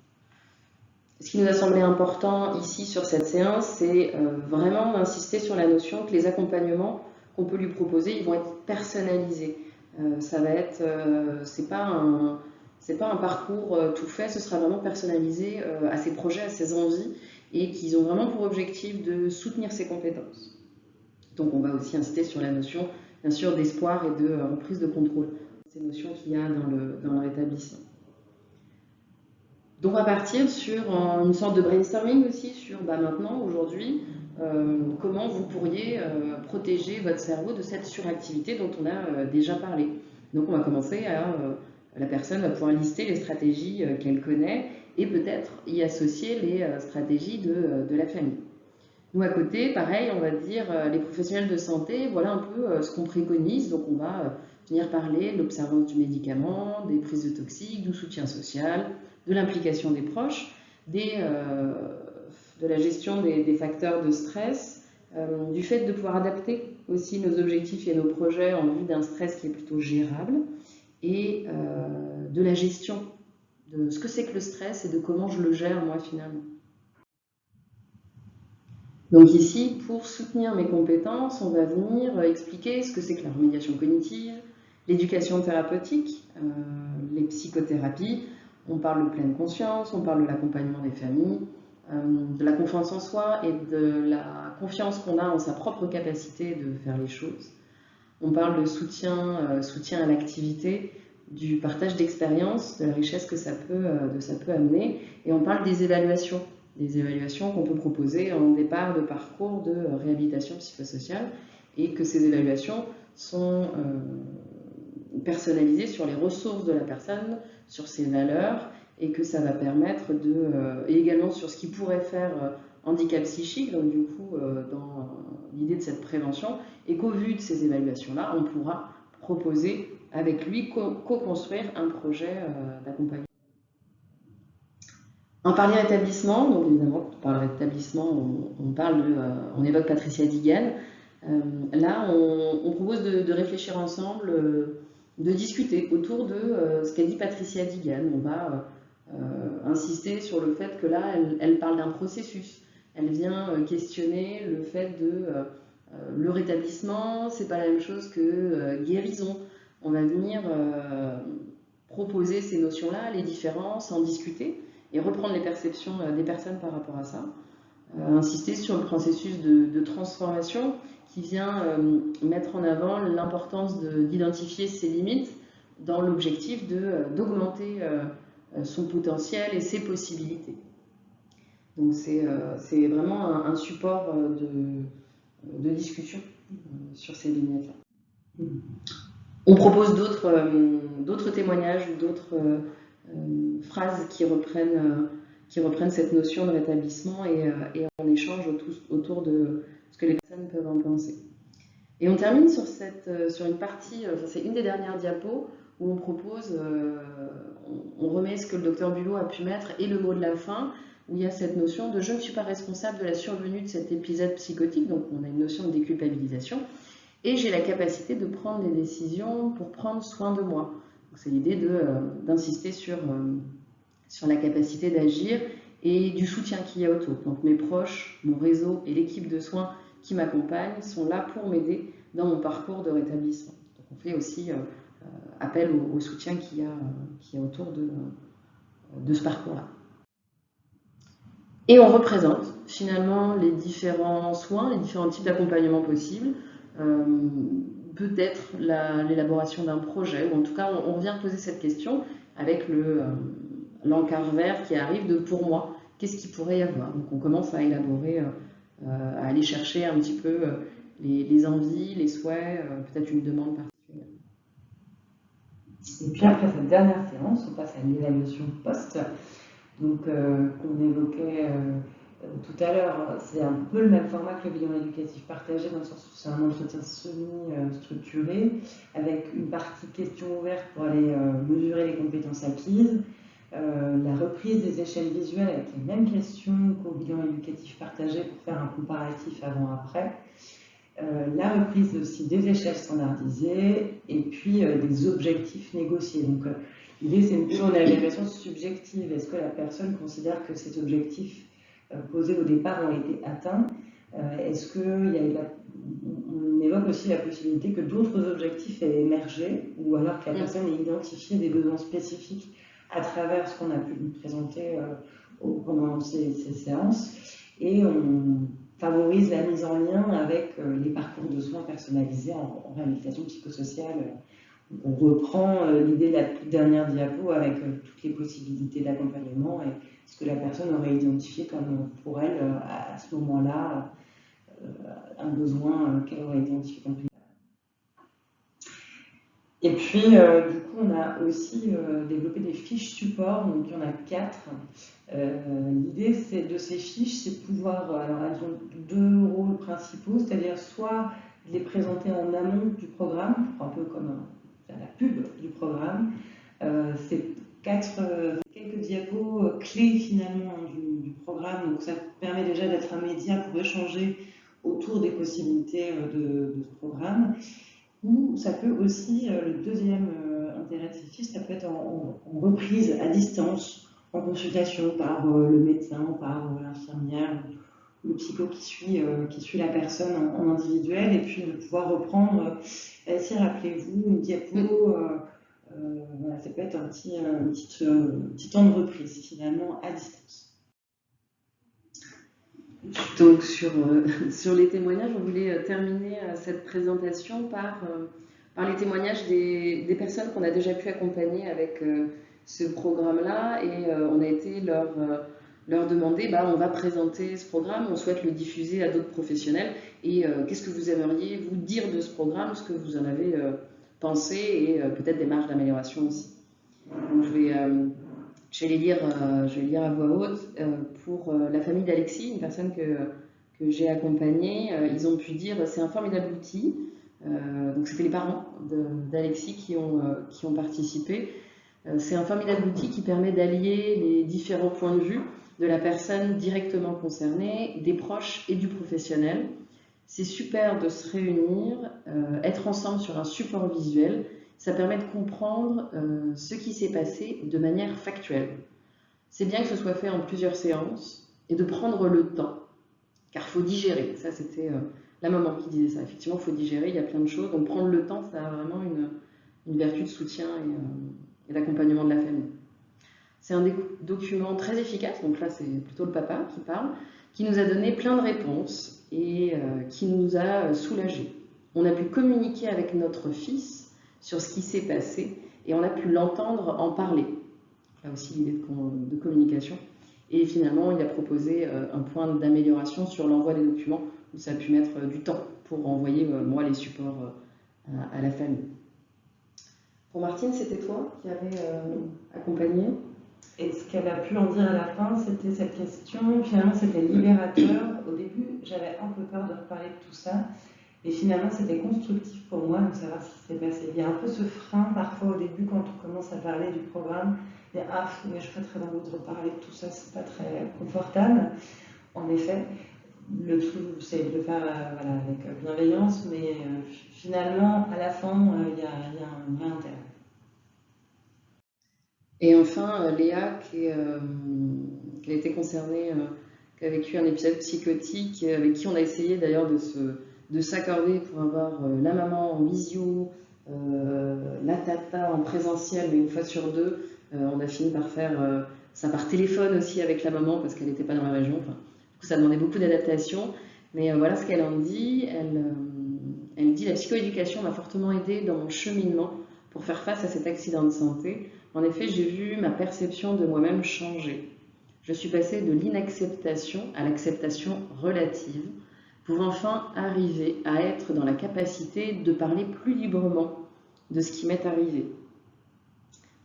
Ce qui nous a semblé important ici sur cette séance, c'est vraiment insister sur la notion que les accompagnements qu'on peut lui proposer, ils vont être personnalisés. Ça va être, c'est pas un parcours tout fait, ce sera vraiment personnalisé à ses projets, à ses envies, et qu'ils ont vraiment pour objectif de soutenir ses compétences. Donc on va aussi insister sur la notion, bien sûr, d'espoir et de reprise de contrôle, ces notions qu'il y a dans le rétablissement. Donc on va partir sur une sorte de brainstorming aussi sur maintenant, aujourd'hui, comment vous pourriez protéger votre cerveau de cette suractivité dont on a déjà parlé. Donc on va commencer la personne va pouvoir lister les stratégies qu'elle connaît et peut-être y associer les stratégies de la famille. Nous à côté, pareil, on va dire les professionnels de santé, voilà un peu ce qu'on préconise. Donc on va venir parler de l'observance du médicament, des prises de toxiques, du soutien social, de l'implication des proches, de la gestion des facteurs de stress, du fait de pouvoir adapter aussi nos objectifs et nos projets en vue d'un stress qui est plutôt gérable, et de la gestion de ce que c'est que le stress et de comment je le gère moi finalement. Donc ici, pour soutenir mes compétences, on va venir expliquer ce que c'est que la remédiation cognitive, l'éducation thérapeutique, les psychothérapies. On parle de pleine conscience, on parle de l'accompagnement des familles, de la confiance en soi et de la confiance qu'on a en sa propre capacité de faire les choses. On parle de soutien à l'activité, du partage d'expériences, de la richesse que ça peut amener. Et on parle des évaluations qu'on peut proposer en départ de parcours de réhabilitation psychosociale, et que ces évaluations sont personnalisées sur les ressources de la personne, sur ses valeurs, et que ça va permettre et également sur ce qui pourrait faire handicap psychique, donc du coup dans l'idée de cette prévention, et qu'au vu de ces évaluations-là, on pourra proposer avec lui, co-construire un projet d'accompagnement. On parle de rétablissement, donc évidemment, quand on parle de rétablissement, on évoque Patricia Digan. Là, on propose de réfléchir ensemble, de discuter autour de ce qu'a dit Patricia Digan. On va insister sur le fait que là, elle parle d'un processus. Elle vient questionner le fait Le rétablissement, c'est pas la même chose que guérison. On va venir proposer ces notions-là, les différences, en discuter et reprendre les perceptions des personnes par rapport à ça. Insister sur le processus de transformation qui vient mettre en avant l'importance d'identifier ses limites dans l'objectif d'augmenter son potentiel et ses possibilités. Donc c'est vraiment un support de discussion sur ces vignettes-là. On propose d'autres témoignages ou d'autres phrases qui reprennent cette notion de rétablissement et on échange autour de ce que les personnes peuvent en penser. Et on termine sur une partie, c'est une des dernières diapos, où on propose, on remet ce que le docteur Bulot a pu mettre et le mot de la fin, où il y a cette notion de « je ne suis pas responsable de la survenue de cet épisode psychotique », donc on a une notion de déculpabilisation, et j'ai la capacité de prendre des décisions pour prendre soin de moi. C'est l'idée d'insister sur la capacité d'agir et du soutien qu'il y a autour. Donc mes proches, mon réseau et l'équipe de soins qui m'accompagnent sont là pour m'aider dans mon parcours de rétablissement. Donc on fait aussi appel au soutien qu'il y a autour de ce parcours-là. Et on représente finalement les différents soins, les différents types d'accompagnement possibles, peut-être l'élaboration d'un projet, ou en tout cas on vient poser cette question avec l'encart vert qui arrive de « pour moi ». Qu'est-ce qu'il pourrait y avoir? Donc on commence à élaborer, à aller chercher un petit peu les envies, les souhaits, peut-être une demande particulière. Et puis après cette dernière séance, on passe à l'évaluation post, donc qu'on évoquait tout à l'heure. C'est un peu le même format que le bilan éducatif partagé, dans le sens où c'est un entretien semi-structuré, avec une partie questions ouvertes pour aller mesurer les compétences acquises, la reprise des échelles visuelles avec les mêmes questions qu'au bilan éducatif partagé pour faire un comparatif avant-après, la reprise aussi des échelles standardisées et puis des objectifs négociés. Donc l'idée, c'est une évaluation subjective. Est-ce que la personne considère que ces objectifs posés au départ ont été atteints? Est-ce qu'on évoque aussi la possibilité que d'autres objectifs aient émergé, ou alors que la personne ait identifié des besoins spécifiques à travers ce qu'on a pu lui présenter pendant ces séances, et on favorise la mise en lien avec les parcours de soins personnalisés en réhabilitation psychosociale. On reprend l'idée de la toute dernière diapo avec toutes les possibilités d'accompagnement et ce que la personne aurait identifié comme pour elle à ce moment-là un besoin qu'elle aurait identifié comme prioritaire. Et puis, du coup, on a aussi développé des fiches support, donc il y en a 4. L'idée de ces fiches, c'est de pouvoir, alors elles ont 2 rôles principaux, c'est-à-dire soit les présenter en amont du programme, un peu comme la pub du programme. C'est quelques diapos clés finalement du programme, donc ça permet déjà d'être un média pour échanger autour des possibilités de ce programme. Ou ça peut aussi, le deuxième intérêt de ces fiches, ça peut être en reprise à distance, en consultation par le médecin, par l'infirmière, le psycho qui suit la personne en individuel, et puis de pouvoir reprendre, si rappelez-vous, une diapo, voilà, ça peut être un petit temps de reprise finalement à distance. Donc sur les témoignages, on voulait terminer cette présentation par les témoignages des personnes qu'on a déjà pu accompagner avec ce programme-là, et on a été leur demander, on va présenter ce programme, on souhaite le diffuser à d'autres professionnels, et qu'est-ce que vous aimeriez vous dire de ce programme, ce que vous en avez pensé, et peut-être des marges d'amélioration aussi. Donc je vais les lire à voix haute. Pour la famille d'Alexis, une personne que j'ai accompagnée, ils ont pu dire c'est un formidable outil. Donc c'était les parents d'Alexis qui ont participé. C'est un formidable outil qui permet d'allier les différents points de vue de la personne directement concernée, des proches et du professionnel. C'est super de se réunir, être ensemble sur un support visuel. Ça permet de comprendre ce qui s'est passé de manière factuelle. C'est bien que ce soit fait en plusieurs séances et de prendre le temps, car il faut digérer. Ça, c'était la maman qui disait ça. Effectivement, il faut digérer, il y a plein de choses. Donc prendre le temps, ça a vraiment une vertu de soutien et d'accompagnement de la famille. C'est un document très efficace, donc là c'est plutôt le papa qui parle, qui nous a donné plein de réponses et qui nous a soulagés. On a pu communiquer avec notre fils sur ce qui s'est passé et on a pu l'entendre en parler. Là aussi l'idée de communication. Et finalement, il a proposé un point d'amélioration sur l'envoi des documents où ça a pu mettre du temps pour envoyer moi les supports à la famille. Pour Martine, c'était toi qui avais accompagné. Et ce qu'elle a pu en dire à la fin, c'était cette question. Finalement, c'était libérateur. Au début, j'avais un peu peur de reparler de tout ça. Et finalement, c'était constructif pour moi de savoir ce qui s'est passé. Il y a un peu ce frein parfois au début quand on commence à parler du programme. Et mais je serais très envie de reparler de tout ça, c'est pas très confortable. En effet, le tout, c'est de le faire avec bienveillance, mais finalement, à la fin, il y a un vrai intérêt. Et enfin, Léa, qui a été concernée, qui a vécu un épisode psychotique, avec qui on a essayé d'ailleurs de s'accorder pour avoir la maman en visio, la tata en présentiel, mais une fois sur deux. On a fini par faire ça par téléphone aussi avec la maman parce qu'elle n'était pas dans la région. Enfin, du coup, ça demandait beaucoup d'adaptation. Mais voilà ce qu'elle en dit. Elle dit « La psychoéducation m'a fortement aidée dans mon cheminement pour faire face à cet accident de santé. En effet, j'ai vu ma perception de moi-même changer. Je suis passée de l'inacceptation à l'acceptation relative pour enfin arriver à être dans la capacité de parler plus librement de ce qui m'est arrivé. »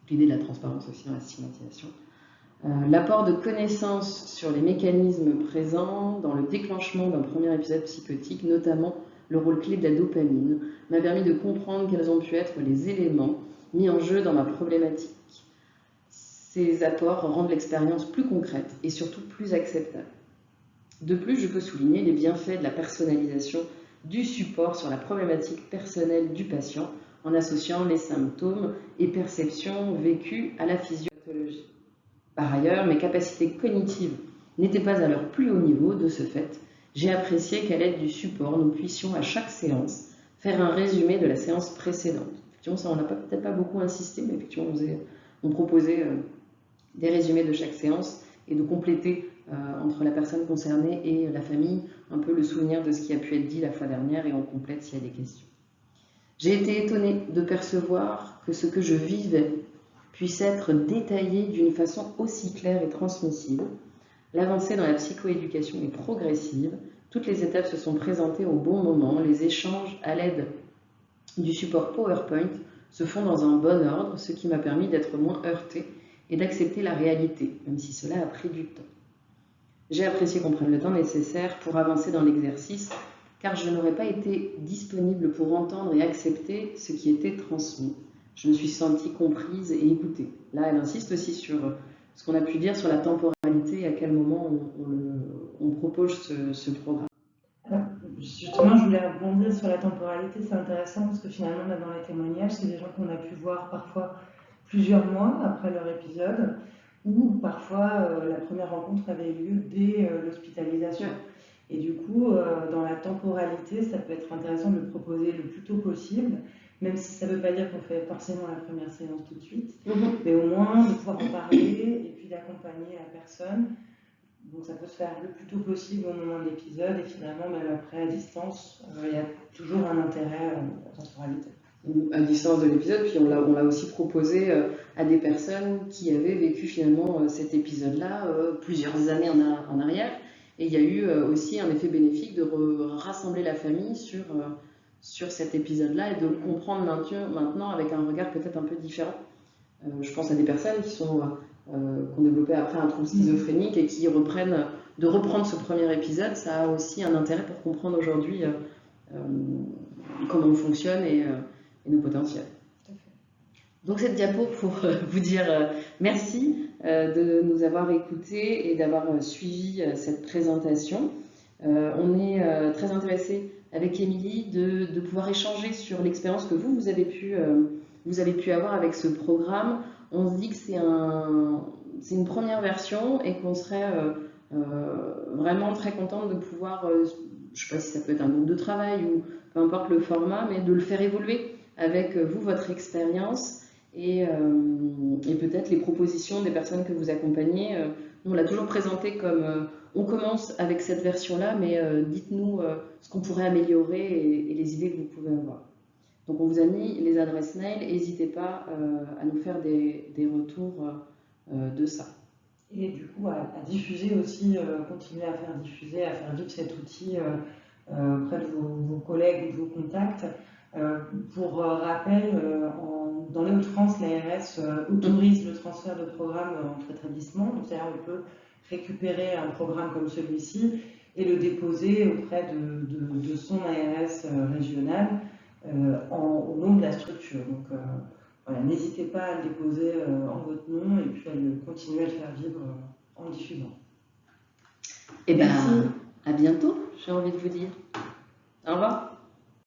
L'idée de la transparence aussi dans la stigmatisation. L'apport de connaissances sur les mécanismes présents dans le déclenchement d'un premier épisode psychotique, notamment le rôle clé de la dopamine, m'a permis de comprendre quels ont pu être les éléments mis en jeu dans ma problématique. Ces apports rendent l'expérience plus concrète et surtout plus acceptable. De plus, je peux souligner les bienfaits de la personnalisation du support sur la problématique personnelle du patient en associant les symptômes et perceptions vécues à la physiopathologie. Par ailleurs, mes capacités cognitives n'étaient pas à leur plus haut niveau. De ce fait, j'ai apprécié qu'à l'aide du support, nous puissions à chaque séance faire un résumé de la séance précédente. Effectivement, ça, on n'a peut-être pas beaucoup insisté, mais effectivement, on proposait des résumés de chaque séance et de compléter entre la personne concernée et la famille un peu le souvenir de ce qui a pu être dit la fois dernière et on complète s'il y a des questions. J'ai été étonnée de percevoir que ce que je vivais puisse être détaillé d'une façon aussi claire et transmissible. L'avancée dans la psychoéducation est progressive, toutes les étapes se sont présentées au bon moment, les échanges à l'aide du support PowerPoint se font dans un bon ordre, ce qui m'a permis d'être moins heurtée et d'accepter la réalité, même si cela a pris du temps. J'ai apprécié qu'on prenne le temps nécessaire pour avancer dans l'exercice, car je n'aurais pas été disponible pour entendre et accepter ce qui était transmis. Je me suis sentie comprise et écoutée. Là, elle insiste aussi sur ce qu'on a pu dire sur la temporalité et à quel moment on propose ce programme. Alors, justement, je voulais rebondir sur la temporalité, c'est intéressant parce que finalement, là, dans les témoignages, c'est des gens qu'on a pu voir parfois plusieurs mois après leur épisode, ou parfois la première rencontre avait lieu dès l'hospitalisation. Et du coup, dans la temporalité, ça peut être intéressant de le proposer le plus tôt possible, même si ça ne veut pas dire qu'on fait forcément la première séance tout de suite, mais au moins de pouvoir en parler et puis d'accompagner la personne. Donc ça peut se faire le plus tôt possible au moment de l'épisode et finalement, même après à distance, il y a toujours un intérêt à la temporalité. À distance de l'épisode, puis on l'a aussi proposé à des personnes qui avaient vécu finalement cet épisode-là plusieurs années en arrière. Et il y a eu aussi un effet bénéfique de rassembler la famille sur cet épisode-là et de le comprendre maintenant avec un regard peut-être un peu différent. Je pense à des personnes qui ont développé après un trouble schizophrénique et qui reprendre ce premier épisode, ça a aussi un intérêt pour comprendre aujourd'hui comment on fonctionne et nos potentiels. Donc cette diapo pour vous dire merci de nous avoir écoutés et d'avoir suivi cette présentation. On est très intéressés avec Émilie de pouvoir échanger sur l'expérience que vous avez pu avoir avec ce programme. On se dit que c'est une première version et qu'on serait vraiment très contente de pouvoir je ne sais pas si ça peut être un groupe de travail ou peu importe le format, mais de le faire évoluer avec vous, votre expérience et peut-être les propositions des personnes que vous accompagnez. Nous, on l'a toujours présenté comme on commence avec cette version-là, mais dites-nous ce qu'on pourrait améliorer et les idées que vous pouvez avoir. Donc on vous a mis les adresses mail, n'hésitez pas à nous faire des retours de ça. Et du coup, à diffuser aussi, continuer à faire diffuser, à faire vivre cet outil auprès de vos collègues ou de vos contacts. Pour rappel, dans les Hauts-de-France, l'ARS autorise le transfert de programmes entre établissements. Donc, c'est-à-dire on peut récupérer un programme comme celui-ci et le déposer auprès de son ARS régional au nom de la structure. Donc, voilà, n'hésitez pas à le déposer en votre nom et puis à continuer à le faire vivre en le diffusant. Et bien, à bientôt, j'ai envie de vous dire. Au revoir.